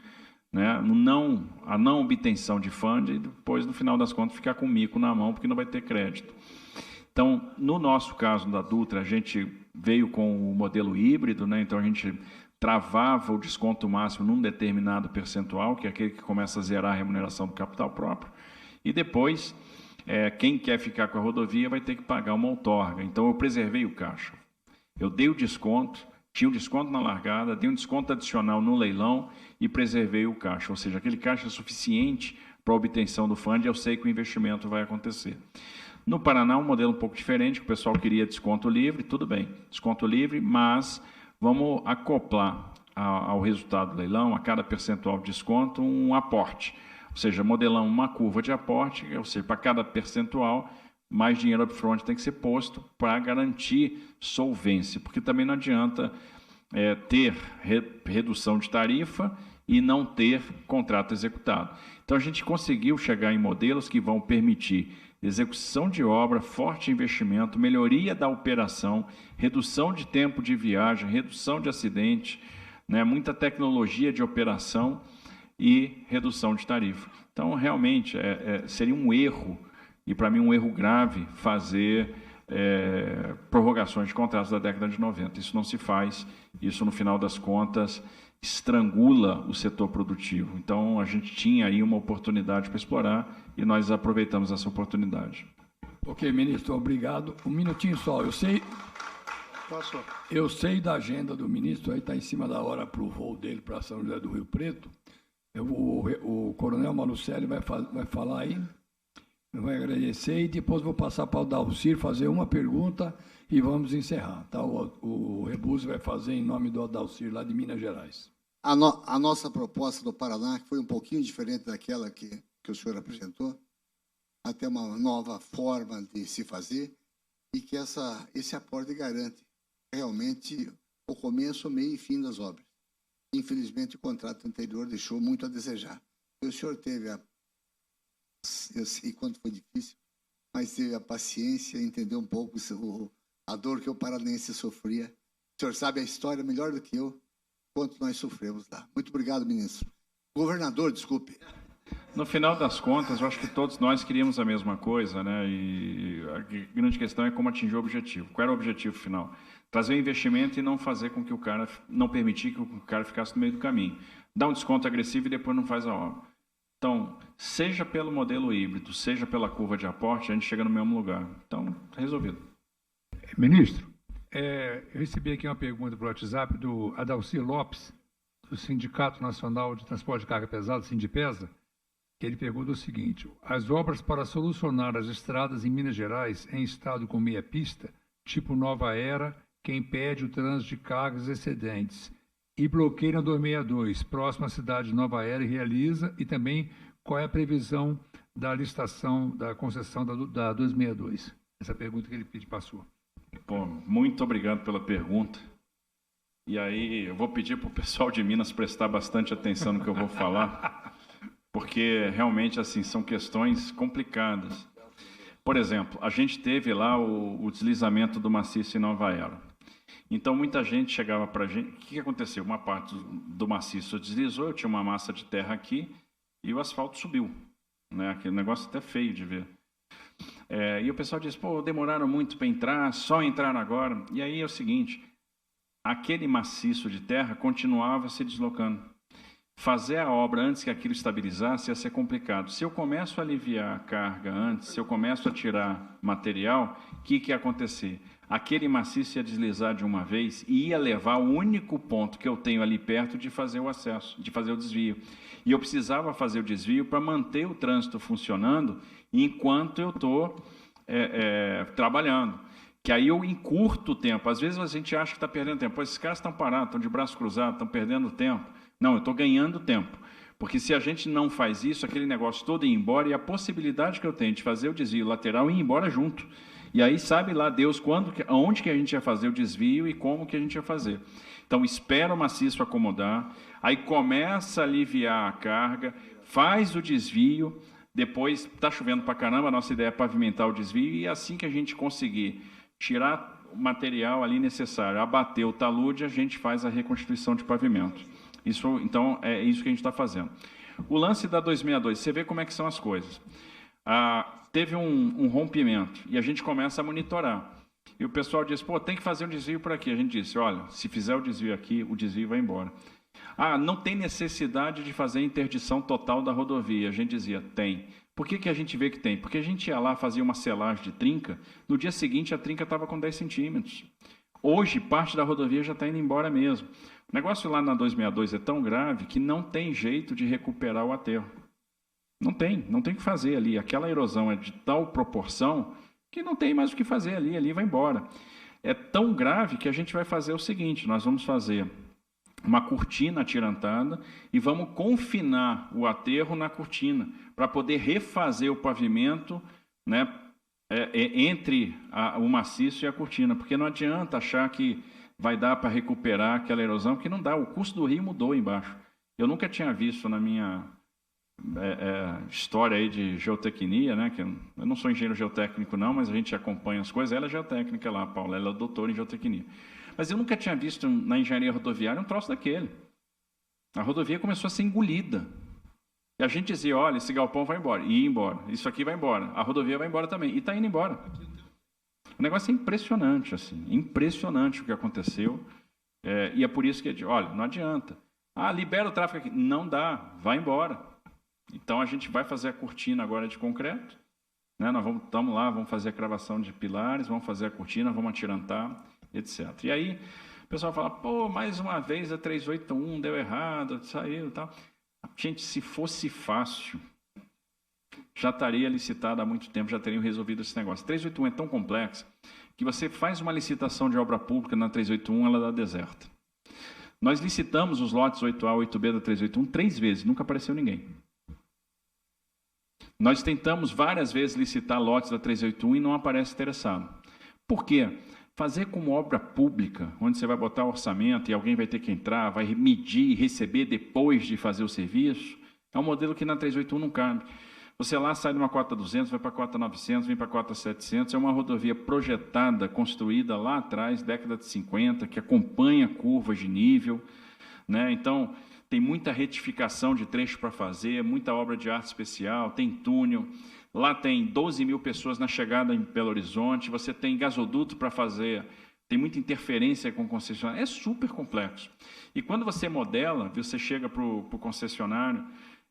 né, a não obtenção de fundo e depois, no final das contas, ficar com o mico na mão porque não vai ter crédito. Então, no nosso caso da Dutra, a gente veio com o modelo híbrido, né, então a gente travava o desconto máximo num determinado percentual, que é aquele que começa a zerar a remuneração do capital próprio, e depois, quem quer ficar com a rodovia vai ter que pagar uma outorga. Então, eu preservei o caixa. Eu dei o desconto, tinha um desconto na largada, dei um desconto adicional no leilão e preservei o caixa. Ou seja, aquele caixa é suficiente para a obtenção do fundo e eu sei que o investimento vai acontecer. No Paraná, um modelo um pouco diferente, que o pessoal queria desconto livre, tudo bem, desconto livre, mas vamos acoplar ao resultado do leilão, a cada percentual de desconto, um aporte. Ou seja, modelamos uma curva de aporte, ou seja, para cada percentual, mais dinheiro upfront tem que ser posto para garantir solvência, porque também não adianta ter redução de tarifa e não ter contrato executado. Então, a gente conseguiu chegar em modelos que vão permitir execução de obra, forte investimento, melhoria da operação, redução de tempo de viagem, redução de acidente, né, muita tecnologia de operação e redução de tarifa. Então, realmente, seria um erro, e para mim um erro grave, fazer prorrogações de contratos da década de 90. Isso não se faz, isso, no final das contas, estrangula o setor produtivo. Então, a gente tinha aí uma oportunidade para explorar e nós aproveitamos essa oportunidade. Ok, ministro, obrigado. Um minutinho só. Eu sei da agenda do ministro, aí está em cima da hora para o voo dele para São José do Rio Preto. O coronel Malucelli vai falar aí, vai agradecer e depois vou passar para o Adalcir fazer uma pergunta e vamos encerrar. Tá? O Rebuse vai fazer em nome do Adalcir, lá de Minas Gerais. A nossa proposta do Paraná foi um pouquinho diferente daquela que o senhor apresentou, até uma nova forma de se fazer e que esse aporte garante realmente o começo, meio e fim das obras. Infelizmente, o contrato anterior deixou muito a desejar. O senhor teve eu sei quanto foi difícil, mas teve a paciência, entendeu um pouco a dor que o paranense sofria. O senhor sabe a história melhor do que eu, quanto nós sofremos lá. Muito obrigado, ministro. Governador, desculpe. No final das contas, eu acho que todos nós queríamos a mesma coisa, né? E a grande questão é como atingir o objetivo. Qual era o objetivo final? Trazer o investimento e não fazer com que o cara, não permitir que o cara ficasse no meio do caminho. Dá um desconto agressivo e depois não faz a obra. Então, seja pelo modelo híbrido, seja pela curva de aporte, a gente chega no mesmo lugar. Então, resolvido. Ministro, eu recebi aqui uma pergunta pelo WhatsApp do Adalcir Lopes, do Sindicato Nacional de Transporte de Carga Pesada, Sindipesa, que ele pergunta o seguinte: as obras para solucionar as estradas em Minas Gerais em estado com meia pista, tipo Nova Era, que impede o trânsito de cargas excedentes, e bloqueia na 262, próxima à cidade de Nova Era, e realiza, e também qual é a previsão da licitação da concessão da 262? Essa pergunta que ele passou. Bom, muito obrigado pela pergunta. E aí eu vou pedir para o pessoal de Minas prestar bastante atenção no que eu vou falar, porque realmente assim são questões complicadas. Por exemplo, a gente teve lá o deslizamento do maciço em Nova Era. Então, muita gente chegava para a gente... O que aconteceu? Uma parte do maciço deslizou, eu tinha uma massa de terra aqui e o asfalto subiu. Né? Aquele negócio até feio de ver. E o pessoal disse, pô, demoraram muito para entrar, só entraram agora. E aí é o seguinte, aquele maciço de terra continuava se deslocando. Fazer a obra antes que aquilo estabilizasse ia ser complicado. Se eu começo a aliviar a carga antes, se eu começo a tirar material, o que ia acontecer? aquele maciço ia deslizar de uma vez e ia levar o único ponto que eu tenho ali perto de fazer o acesso, de fazer o desvio. E eu precisava fazer o desvio para manter o trânsito funcionando enquanto eu estou trabalhando. Que aí eu encurto o tempo. Às vezes a gente acha que está perdendo tempo. Pô, esses caras estão parados, estão de braço cruzado, estão perdendo tempo. Não, eu estou ganhando tempo. Porque se a gente não faz isso, aquele negócio todo ia embora e a possibilidade que eu tenho de fazer o desvio lateral ia embora junto. E aí sabe lá Deus onde que a gente ia fazer o desvio e como que a gente ia fazer. Então espera o maciço acomodar, aí começa a aliviar a carga, faz o desvio, depois está chovendo para caramba, a nossa ideia é pavimentar o desvio e assim que a gente conseguir tirar o material ali necessário, abater o talude, a gente faz a reconstituição de pavimento. Isso, então, é isso que a gente está fazendo. O lance da 262, você vê como é que são as coisas. Teve um rompimento e a gente começa a monitorar. E o pessoal diz, pô, tem que fazer um desvio por aqui. A gente disse, olha, se fizer o desvio aqui, o desvio vai embora. Não tem necessidade de fazer interdição total da rodovia. A gente dizia, tem. Por que a gente vê que tem? Porque a gente ia lá, fazia uma selagem de trinca, no dia seguinte a trinca estava com 10 centímetros. Hoje, parte da rodovia já está indo embora mesmo. O negócio lá na 262 é tão grave que não tem jeito de recuperar o aterro. Não tem o que fazer ali. Aquela erosão é de tal proporção que não tem mais o que fazer ali vai embora. É tão grave que a gente vai fazer o seguinte, nós vamos fazer uma cortina atirantada e vamos confinar o aterro na cortina para poder refazer o pavimento, né, entre o maciço e a cortina, porque não adianta achar que vai dar para recuperar aquela erosão, porque não dá, o curso do rio mudou embaixo. Eu nunca tinha visto na minha história aí de geotecnia, né, que eu não sou engenheiro geotécnico não, mas a gente acompanha as coisas, ela é geotécnica lá, a Paula, ela é doutora em geotecnia. Mas eu nunca tinha visto na engenharia rodoviária um troço daquele. A rodovia começou a ser engolida. E a gente dizia, olha, esse galpão vai embora, e ia embora, isso aqui vai embora, a rodovia vai embora também, e está indo embora. O negócio é impressionante, assim, impressionante o que aconteceu, e é por isso que, olha, não adianta. Libera o tráfego aqui. Não dá, vai embora. Então, a gente vai fazer a cortina agora de concreto, né? Nós estamos lá, vamos fazer a cravação de pilares, vamos fazer a cortina, vamos atirantar, etc. E aí, o pessoal fala, pô, mais uma vez a 381 deu errado, saiu e tal. Gente, se fosse fácil, já estaria licitado há muito tempo, já teriam resolvido esse negócio. 381 é tão complexa que você faz uma licitação de obra pública na 381, ela dá deserta. Nós licitamos os lotes 8A e 8B da 381 3 vezes, nunca apareceu ninguém. Nós tentamos várias vezes licitar lotes da 381 e não aparece interessado. Por quê? Fazer como obra pública, onde você vai botar orçamento e alguém vai ter que entrar, vai medir e receber depois de fazer o serviço, é um modelo que na 381 não cabe. Você lá sai de uma cota 200, vai para a cota 900, vem para a cota 700, é uma rodovia projetada, construída lá atrás, década de 50, que acompanha curvas de nível, né? Então, tem muita retificação de trecho para fazer, muita obra de arte especial, tem túnel, lá tem 12 mil pessoas na chegada em Belo Horizonte, você tem gasoduto para fazer, tem muita interferência com o concessionário, é super complexo. E quando você modela, você chega para o concessionário,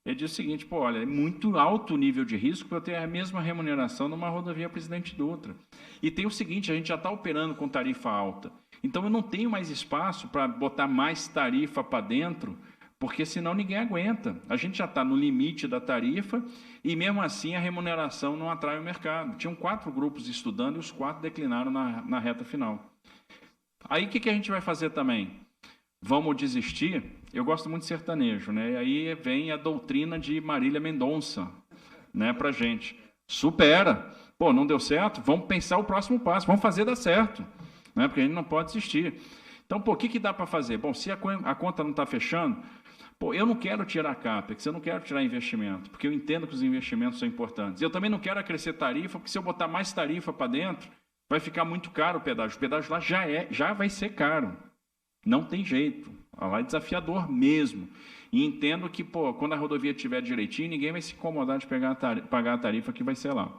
ele diz o seguinte, pô, olha, é muito alto o nível de risco para eu ter a mesma remuneração numa rodovia Presidente Dutra. E tem o seguinte, a gente já está operando com tarifa alta, então eu não tenho mais espaço para botar mais tarifa para dentro, porque senão ninguém aguenta. A gente já está no limite da tarifa e mesmo assim a remuneração não atrai o mercado. Tinham 4 grupos estudando e os 4 declinaram na reta final. Aí o que a gente vai fazer também? Vamos desistir? Eu gosto muito de sertanejo, né? E aí vem a doutrina de Marília Mendonça, né, para a gente. Supera. Pô, não deu certo? Vamos pensar o próximo passo. Vamos fazer dar certo, né? Porque a gente não pode desistir. Então, pô, o que dá para fazer? Bom, se a conta não está fechando, pô, eu não quero tirar CAPEX, eu não quero tirar investimento, porque eu entendo que os investimentos são importantes. Eu também não quero acrescer tarifa, porque se eu botar mais tarifa para dentro, vai ficar muito caro o pedágio. O pedágio lá já vai ser caro. Não tem jeito. Lá é desafiador mesmo. E entendo que, pô, quando a rodovia estiver direitinho, ninguém vai se incomodar de pagar a tarifa que vai ser lá.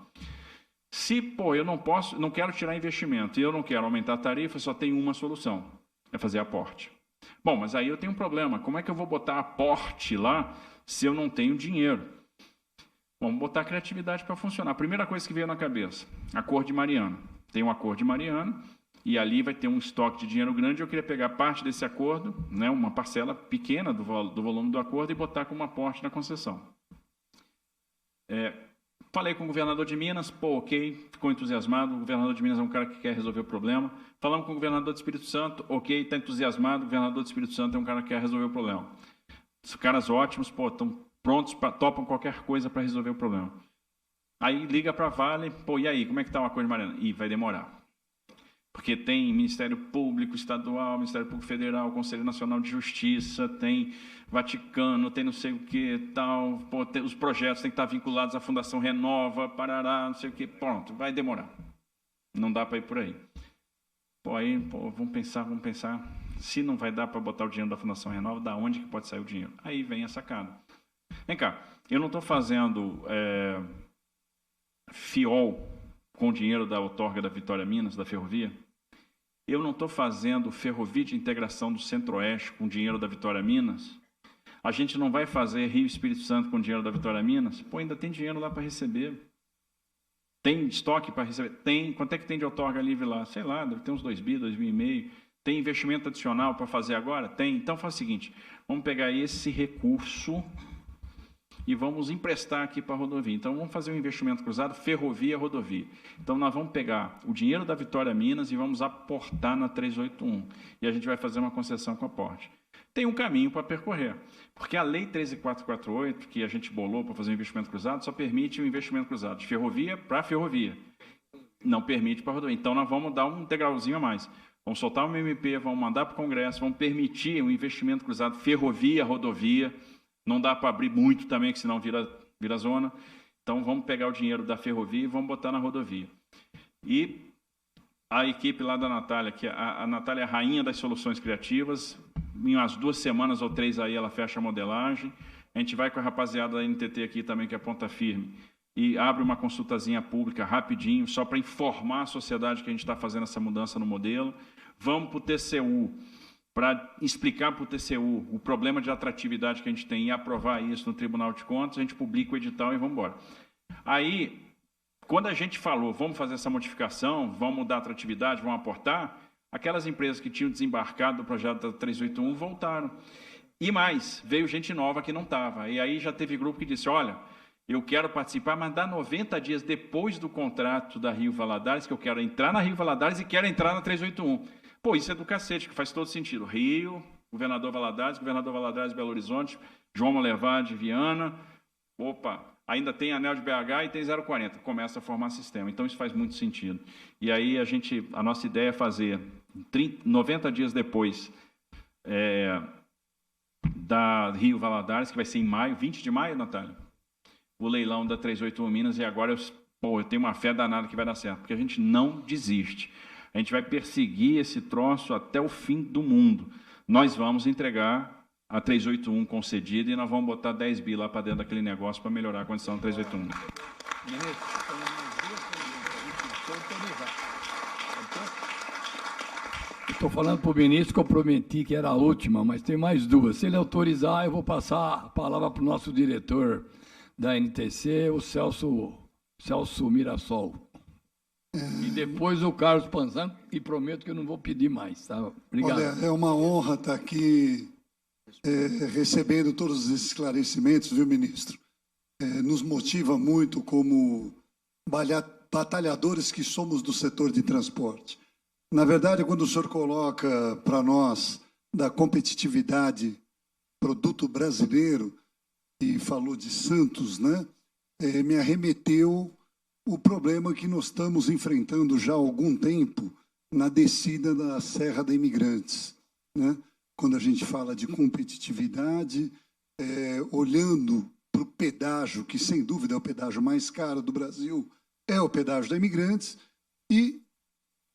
Se, pô, eu não quero tirar investimento e eu não quero aumentar a tarifa, só tem uma solução, é fazer aporte. Bom, mas aí eu tenho um problema. Como é que eu vou botar aporte lá se eu não tenho dinheiro? Vamos botar a criatividade para funcionar. A primeira coisa que veio na cabeça, Acordo de Mariana. Tem um Acordo de Mariana, e ali vai ter um estoque de dinheiro grande. Eu queria pegar parte desse acordo, né, uma parcela pequena do volume do acordo, e botar como aporte na concessão. Falei com o governador de Minas, ok, ficou entusiasmado. O governador de Minas é um cara que quer resolver o problema. Falamos com o governador do Espírito Santo, ok, está entusiasmado. O governador do Espírito Santo é um cara que quer resolver o problema. Os caras ótimos, estão prontos, topam qualquer coisa para resolver o problema. Aí liga para a Vale, e aí, como é que está o acordo de Mariana? Vai demorar. Porque tem Ministério Público Estadual, Ministério Público Federal, Conselho Nacional de Justiça, tem Vaticano, tem não sei o que, tal, os projetos têm que estar vinculados à Fundação Renova, Parará, não sei o que, pronto, vai demorar. Não dá para ir por aí. Vamos pensar, se não vai dar para botar o dinheiro da Fundação Renova, da onde que pode sair o dinheiro? Aí vem a sacada. Vem cá, eu não estou fazendo fiol com o dinheiro da outorga da Vitória Minas, da ferrovia. Eu não estou fazendo ferrovia de integração do Centro-Oeste com o dinheiro da Vitória Minas. A gente não vai fazer Rio Espírito Santo com o dinheiro da Vitória Minas. Ainda tem dinheiro lá para receber. Tem estoque para receber? Tem. Quanto é que tem de outorga livre lá? Sei lá, deve ter uns 2 bi, 2,5 bi. Tem investimento adicional para fazer agora? Tem. Então faz o seguinte, vamos pegar esse recurso e vamos emprestar aqui para a rodovia. Então, vamos fazer um investimento cruzado, ferrovia, rodovia. Então, nós vamos pegar o dinheiro da Vitória Minas e vamos aportar na 381. E a gente vai fazer uma concessão com aporte. Tem um caminho para percorrer, porque a Lei 13.448, que a gente bolou para fazer um investimento cruzado, só permite o investimento cruzado de ferrovia para ferrovia. Não permite para rodovia. Então, nós vamos dar um degrauzinho a mais. Vamos soltar uma MP, vamos mandar para o Congresso, vamos permitir um investimento cruzado ferrovia, rodovia. Não dá para abrir muito também, que senão vira zona. Então, vamos pegar o dinheiro da ferrovia e vamos botar na rodovia. E a equipe lá da Natália, que a Natália é a rainha das soluções criativas, em umas 2 semanas ou 3 aí ela fecha a modelagem. A gente vai com a rapaziada da NTT aqui também, que é ponta firme, e abre uma consultazinha pública rapidinho, só para informar a sociedade que a gente está fazendo essa mudança no modelo. Vamos para o TCU, para explicar para o TCU o problema de atratividade que a gente tem e aprovar isso no Tribunal de Contas. A gente publica o edital e vamos embora. Aí, quando a gente falou, vamos fazer essa modificação, vamos mudar a atratividade, vamos aportar, aquelas empresas que tinham desembarcado do projeto da 381 voltaram. E mais, veio gente nova que não estava. E aí já teve grupo que disse, olha, eu quero participar, mas dá 90 dias depois do contrato da Rio Valadares, que eu quero entrar na Rio Valadares e quero entrar na 381. Isso é do cacete, que faz todo sentido. Rio, governador Valadares Belo Horizonte, João Molevade, Viana. Ainda tem anel de BH e tem 040. Começa a formar sistema. Então, isso faz muito sentido. E aí, a nossa ideia é fazer 90 dias depois da Rio Valadares, que vai ser em maio, 20 de maio, Natália, o leilão da 381 Minas. E agora eu tenho uma fé danada que vai dar certo, porque a gente não desiste. A gente vai perseguir esse troço até o fim do mundo. Nós vamos entregar a 381 concedida e nós vamos botar 10 bi lá para dentro daquele negócio para melhorar a condição da 381. Estou falando para o ministro que eu prometi que era a última, mas tem mais 2. Se ele autorizar, eu vou passar a palavra para o nosso diretor da NTC, o Celso Mirassol. E depois o Carlos Panzan, e prometo que eu não vou pedir mais. Tá? Obrigado. Olha, é uma honra estar aqui recebendo todos os esclarecimentos, viu, ministro? Nos motiva muito como batalhadores que somos do setor de transporte. Na verdade, quando o senhor coloca para nós da competitividade, produto brasileiro, e falou de Santos, né? Me arremeteu o problema que nós estamos enfrentando já há algum tempo na descida da Serra da Imigrantes, né? Quando a gente fala de competitividade, olhando para o pedágio, que sem dúvida é o pedágio mais caro do Brasil, é o pedágio da Imigrantes, e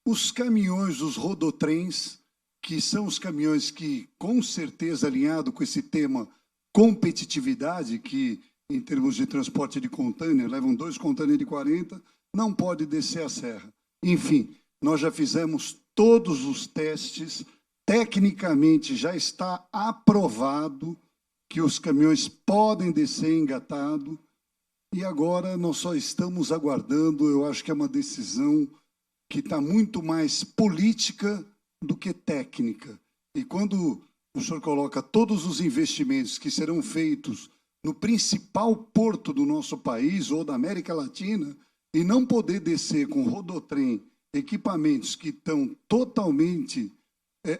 os caminhões, os rodotrens, que são os caminhões que, com certeza, alinhado com esse tema competitividade, que em termos de transporte de contêiner, levam 2 contêineres de 40, não pode descer a serra. Enfim, nós já fizemos todos os testes, tecnicamente já está aprovado que os caminhões podem descer engatado, e agora nós só estamos aguardando, eu acho que é uma decisão que está muito mais política do que técnica. E quando o senhor coloca todos os investimentos que serão feitos no principal porto do nosso país ou da América Latina e não poder descer com rodotrem equipamentos que estão totalmente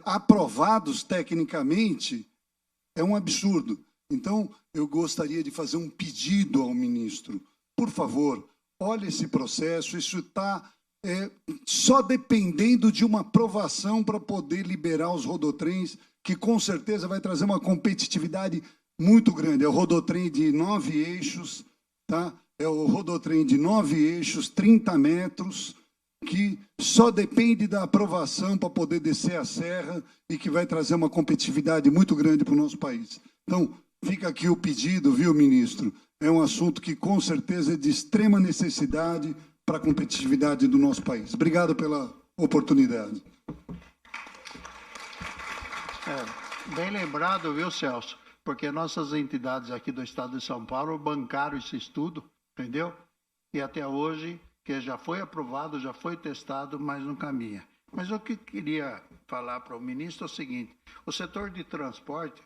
aprovados tecnicamente, é um absurdo. Então, eu gostaria de fazer um pedido ao ministro. Por favor, olhe esse processo, isso está só dependendo de uma aprovação para poder liberar os rodotrens, que com certeza vai trazer uma competitividade muito grande. É o rodotrem de 9 eixos, tá? É o rodotrem de 9 eixos, 30 metros, que só depende da aprovação para poder descer a serra e que vai trazer uma competitividade muito grande para o nosso país. Então, fica aqui o pedido, viu, ministro? É um assunto que, com certeza, é de extrema necessidade para a competitividade do nosso país. Obrigado pela oportunidade. Bem lembrado, viu, Celso? Porque nossas entidades aqui do Estado de São Paulo bancaram esse estudo, entendeu? E até hoje, que já foi aprovado, já foi testado, mas não caminha. Mas o que queria falar para o ministro é o seguinte: o setor de transporte,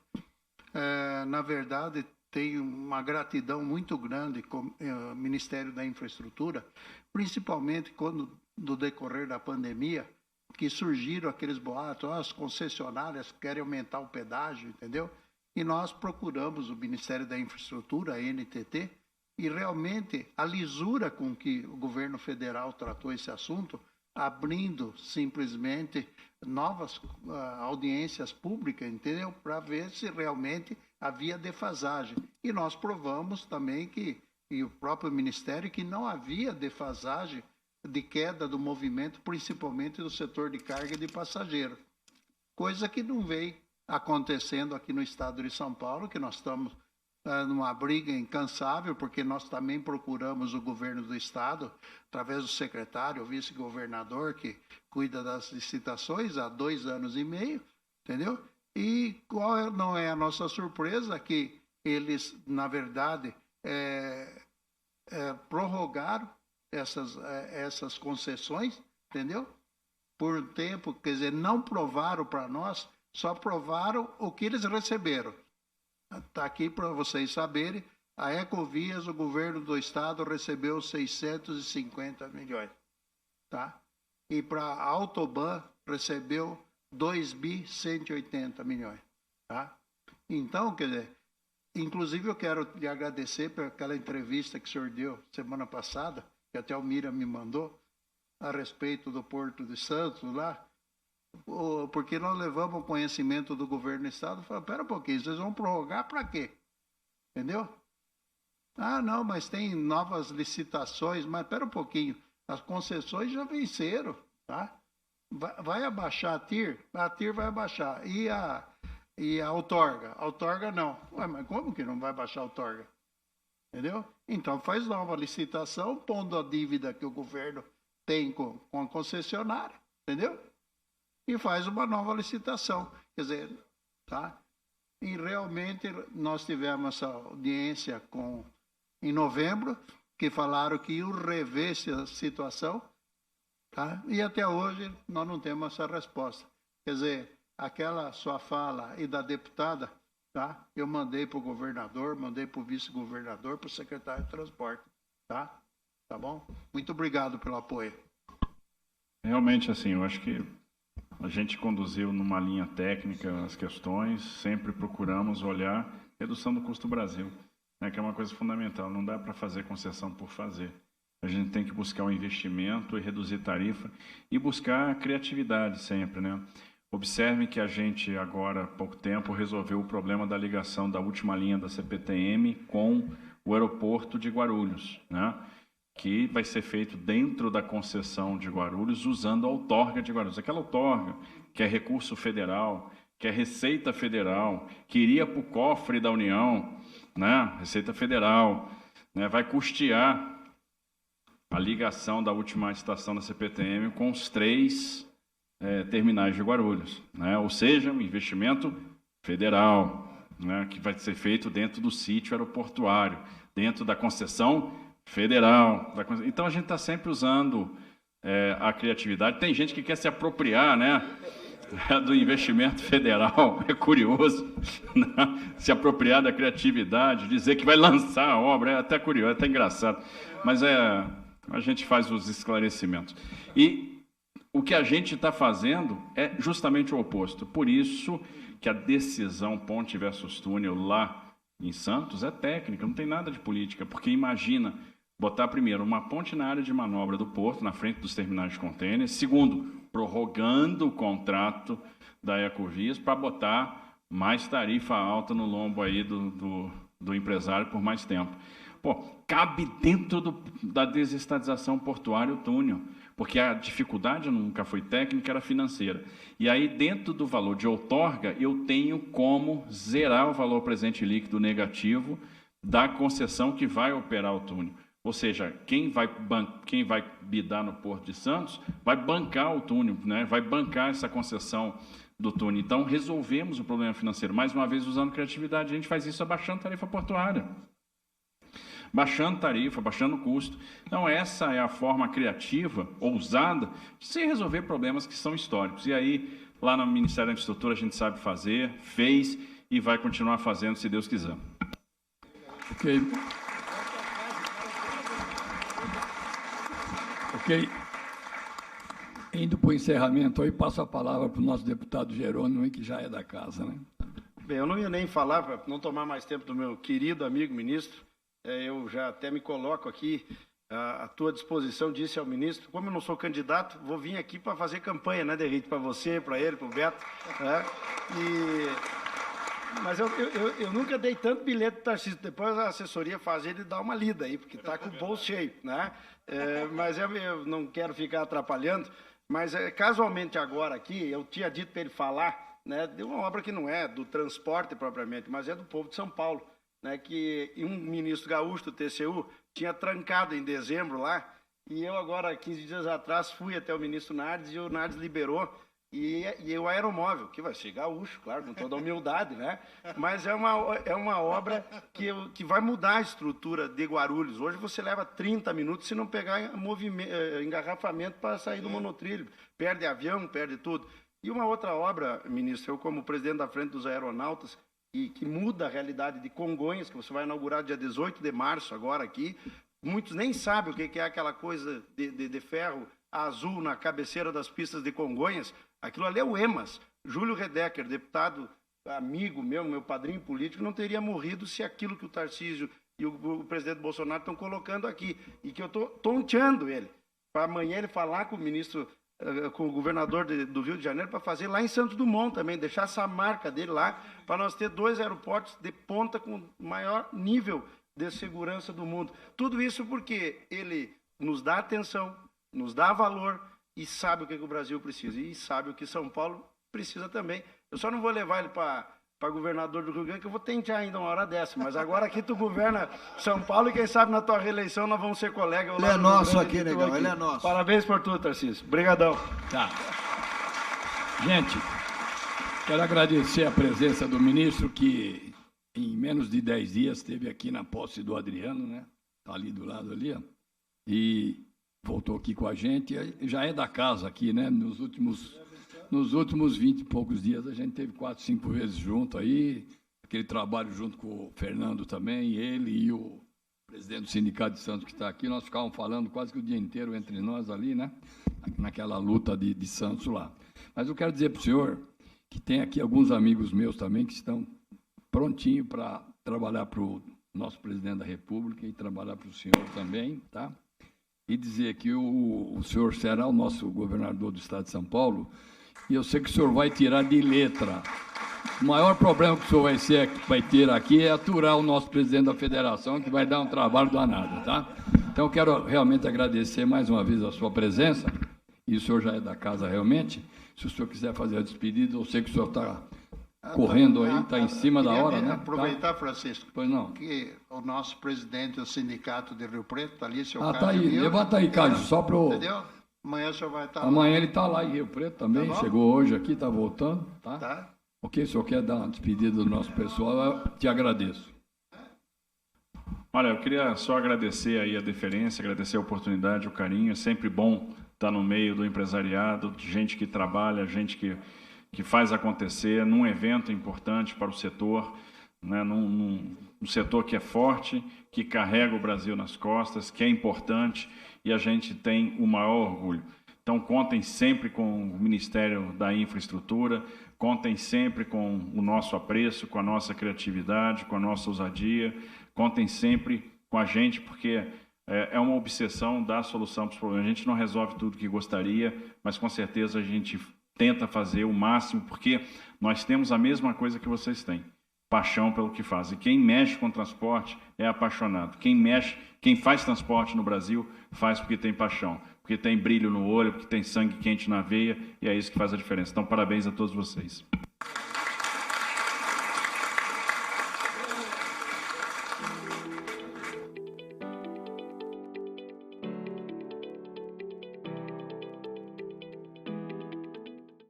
na verdade, tem uma gratidão muito grande com o Ministério da Infraestrutura, principalmente quando, no decorrer da pandemia, que surgiram aqueles boatos, as concessionárias querem aumentar o pedágio, entendeu? E nós procuramos o Ministério da Infraestrutura, a NTT, e realmente a lisura com que o governo federal tratou esse assunto, abrindo simplesmente novas audiências públicas, entendeu? Para ver se realmente havia defasagem. E nós provamos também que, e o próprio Ministério, que não havia defasagem de queda do movimento, principalmente do setor de carga e de passageiro. Coisa que não veio acontecendo aqui no estado de São Paulo, que nós estamos numa briga incansável, porque nós também procuramos o governo do estado, através do secretário, o vice-governador, que cuida das licitações há 2 anos e meio, entendeu? E qual não é a nossa surpresa? Que eles, na verdade, prorrogaram essas concessões, entendeu? Por um tempo, quer dizer, não provaram para nós, só provaram o que eles receberam. Está aqui para vocês saberem, a Ecovias, o governo do estado, recebeu 650 milhões. Tá? E para a Autoban, recebeu 2.180 milhões. Tá? Então, quer dizer, inclusive eu quero lhe agradecer por aquela entrevista que o senhor deu semana passada, que até o Mira me mandou, a respeito do Porto de Santos lá, porque nós levamos o conhecimento do governo do estado e falamos, espera um pouquinho, vocês vão prorrogar para quê? Entendeu? Ah, não, mas tem novas licitações, mas espera um pouquinho, as concessões já venceram, tá? Vai abaixar a TIR vai abaixar, e a outorga? A outorga não. Ué, mas como que não vai baixar a outorga? Entendeu? Então faz nova licitação, pondo a dívida que o governo tem com a concessionária, entendeu? E faz uma nova licitação. Quer dizer, tá? E realmente nós tivemos essa audiência em novembro, que falaram que iam rever essa situação, tá? E até hoje nós não temos essa resposta. Quer dizer, aquela sua fala e da deputada, tá? Eu mandei para o governador, mandei para o vice-governador, para o secretário de transporte, tá? Tá bom? Muito obrigado pelo apoio. Realmente, assim, eu acho que a gente conduziu numa linha técnica as questões, sempre procuramos olhar redução do custo Brasil, né, que é uma coisa fundamental. Não dá para fazer concessão por fazer. A gente tem que buscar um investimento e reduzir tarifa e buscar criatividade sempre, né? Observe que a gente agora, há pouco tempo, resolveu o problema da ligação da última linha da CPTM com o aeroporto de Guarulhos, né? Que vai ser feito dentro da concessão de Guarulhos, usando a outorga de Guarulhos. Aquela outorga, que é recurso federal, que é Receita Federal, que iria para o cofre da União, né? Receita Federal, né? Vai custear a ligação da última estação da CPTM com os 3 terminais de Guarulhos, né? Ou seja, um investimento federal, né? Que vai ser feito dentro do sítio aeroportuário, dentro da concessão federal. Então, a gente está sempre usando a criatividade. Tem gente que quer se apropriar, né, do investimento federal, é curioso, né? Se apropriar da criatividade, dizer que vai lançar a obra, é até curioso, é até engraçado, mas a gente faz os esclarecimentos. E o que a gente está fazendo é justamente o oposto, por isso que a decisão ponte versus túnel lá em Santos é técnica, não tem nada de política, porque imagina botar primeiro uma ponte na área de manobra do porto, na frente dos terminais de contêineres, segundo, prorrogando o contrato da Ecovias para botar mais tarifa alta no lombo aí do empresário por mais tempo. Pô, cabe dentro da desestatização portuária o túnel, porque a dificuldade nunca foi técnica, era financeira. E aí, dentro do valor de outorga, eu tenho como zerar o valor presente líquido negativo da concessão que vai operar o túnel. Ou seja, quem vai bidar no Porto de Santos vai bancar o túnel, né? Vai bancar essa concessão do túnel. Então, resolvemos o problema financeiro. Mais uma vez, usando criatividade, a gente faz isso abaixando a tarifa portuária. Baixando tarifa, baixando custo. Então, essa é a forma criativa, ousada, de se resolver problemas que são históricos. E aí, lá no Ministério da Infraestrutura, a gente sabe fazer, fez e vai continuar fazendo, se Deus quiser. Ok. Ok. Indo para o encerramento, aí passo a palavra para o nosso deputado Jerônimo, que já é da casa, né? Bem, eu não ia nem falar, para não tomar mais tempo do meu querido amigo ministro, eu já até me coloco aqui à tua disposição, disse ao ministro, como eu não sou candidato, vou vir aqui para fazer campanha, né, Derrite, para você, para ele, para o Beto, né? Mas eu nunca dei tanto bilhete para o Tarcísio, depois a assessoria faz ele dar uma lida aí, porque está com o bolso cheio, né? Mas eu não quero ficar atrapalhando, mas casualmente agora aqui, eu tinha dito para ele falar, né, de uma obra que não é do transporte propriamente, mas é do povo de São Paulo, né, que um ministro gaúcho do TCU tinha trancado em dezembro lá, e eu agora, 15 dias atrás, fui até o ministro Nardes e o Nardes liberou, e o aeromóvel, que vai ser gaúcho, claro, com toda a humildade, né? Mas é uma obra que vai mudar a estrutura de Guarulhos. Hoje você leva 30 minutos se não pegar engarrafamento para sair do monotrilho. Perde avião, perde tudo. E uma outra obra, ministro, eu como presidente da Frente dos Aeronautas, e que muda a realidade de Congonhas, que você vai inaugurar dia 18 de março agora aqui. Muitos nem sabem o que é aquela coisa de ferro azul na cabeceira das pistas de Congonhas. Aquilo ali é o EMAS. Júlio Redecker, deputado, amigo meu padrinho político, não teria morrido se aquilo que o Tarcísio e o presidente Bolsonaro estão colocando aqui. E que eu estou tonteando ele. Para amanhã ele falar com o ministro, com o governador do Rio de Janeiro, para fazer lá em Santos Dumont também, deixar essa marca dele lá, para nós ter 2 aeroportos de ponta com maior nível de segurança do mundo. Tudo isso porque ele nos dá atenção, nos dá valor e sabe o que o Brasil precisa. E sabe o que São Paulo precisa também. Eu só não vou levar ele para governador do Rio Grande, que eu vou tentar ainda uma hora dessa. Mas agora aqui tu governa São Paulo e quem sabe na tua reeleição nós vamos ser colegas. Ele é nosso aqui, negão, ele é nosso. Parabéns por tudo, Tarcísio. Obrigadão. Tá. Gente, quero agradecer a presença do ministro, que em menos de 10 dias esteve aqui na posse do Adriano, né? Está ali do lado ali, ó. E voltou aqui com a gente, já é da casa aqui, né? Nos últimos 20 e poucos dias, a gente teve 4, 5 vezes junto aí, aquele trabalho junto com o Fernando também, ele e o presidente do Sindicato de Santos que está aqui, nós ficávamos falando quase que o dia inteiro entre nós ali, né? Naquela luta de Santos lá. Mas eu quero dizer para o senhor que tem aqui alguns amigos meus também que estão prontinhos para trabalhar para o nosso presidente da República e trabalhar para o senhor também, tá? E dizer que o senhor será o nosso governador do Estado de São Paulo, e eu sei que o senhor vai tirar de letra. O maior problema que o senhor vai ter aqui é aturar o nosso presidente da federação, que vai dar um trabalho danado, tá? Então, eu quero realmente agradecer mais uma vez a sua presença, e o senhor já é da casa realmente. Se o senhor quiser fazer a despedida, eu sei que o senhor está correndo aí, está em cima da hora, né? Aproveitar, Francisco, pois não, que o nosso presidente do Sindicato de Rio Preto está ali, seu Cássio. Tá aí, Milton, levanta aí, Cássio, só para o... Entendeu? Amanhã o senhor vai estar Amanhã ele está lá em Rio Preto também, Tá bom? chegou hoje aqui, está voltando, tá? Tá? Ok, se o senhor quer dar uma despedida do nosso pessoal, eu te agradeço. Olha, eu queria só agradecer aí a deferência, agradecer a oportunidade, o carinho. É sempre bom estar no meio do empresariado, de gente que trabalha, gente que faz acontecer num evento importante para o setor, né, num setor que é forte, que carrega o Brasil nas costas, que é importante e a gente tem o maior orgulho. Então, contem sempre com o Ministério da Infraestrutura, contem sempre com o nosso apreço, com a nossa criatividade, com a nossa ousadia, contem sempre com a gente, porque é uma obsessão dar solução para os problemas. A gente não resolve tudo que gostaria, mas com certeza a gente tenta fazer o máximo, porque nós temos a mesma coisa que vocês têm, paixão pelo que faz. E quem mexe com transporte é apaixonado. Quem faz transporte no Brasil faz porque tem paixão, porque tem brilho no olho, porque tem sangue quente na veia, e é isso que faz a diferença. Então, parabéns a todos vocês.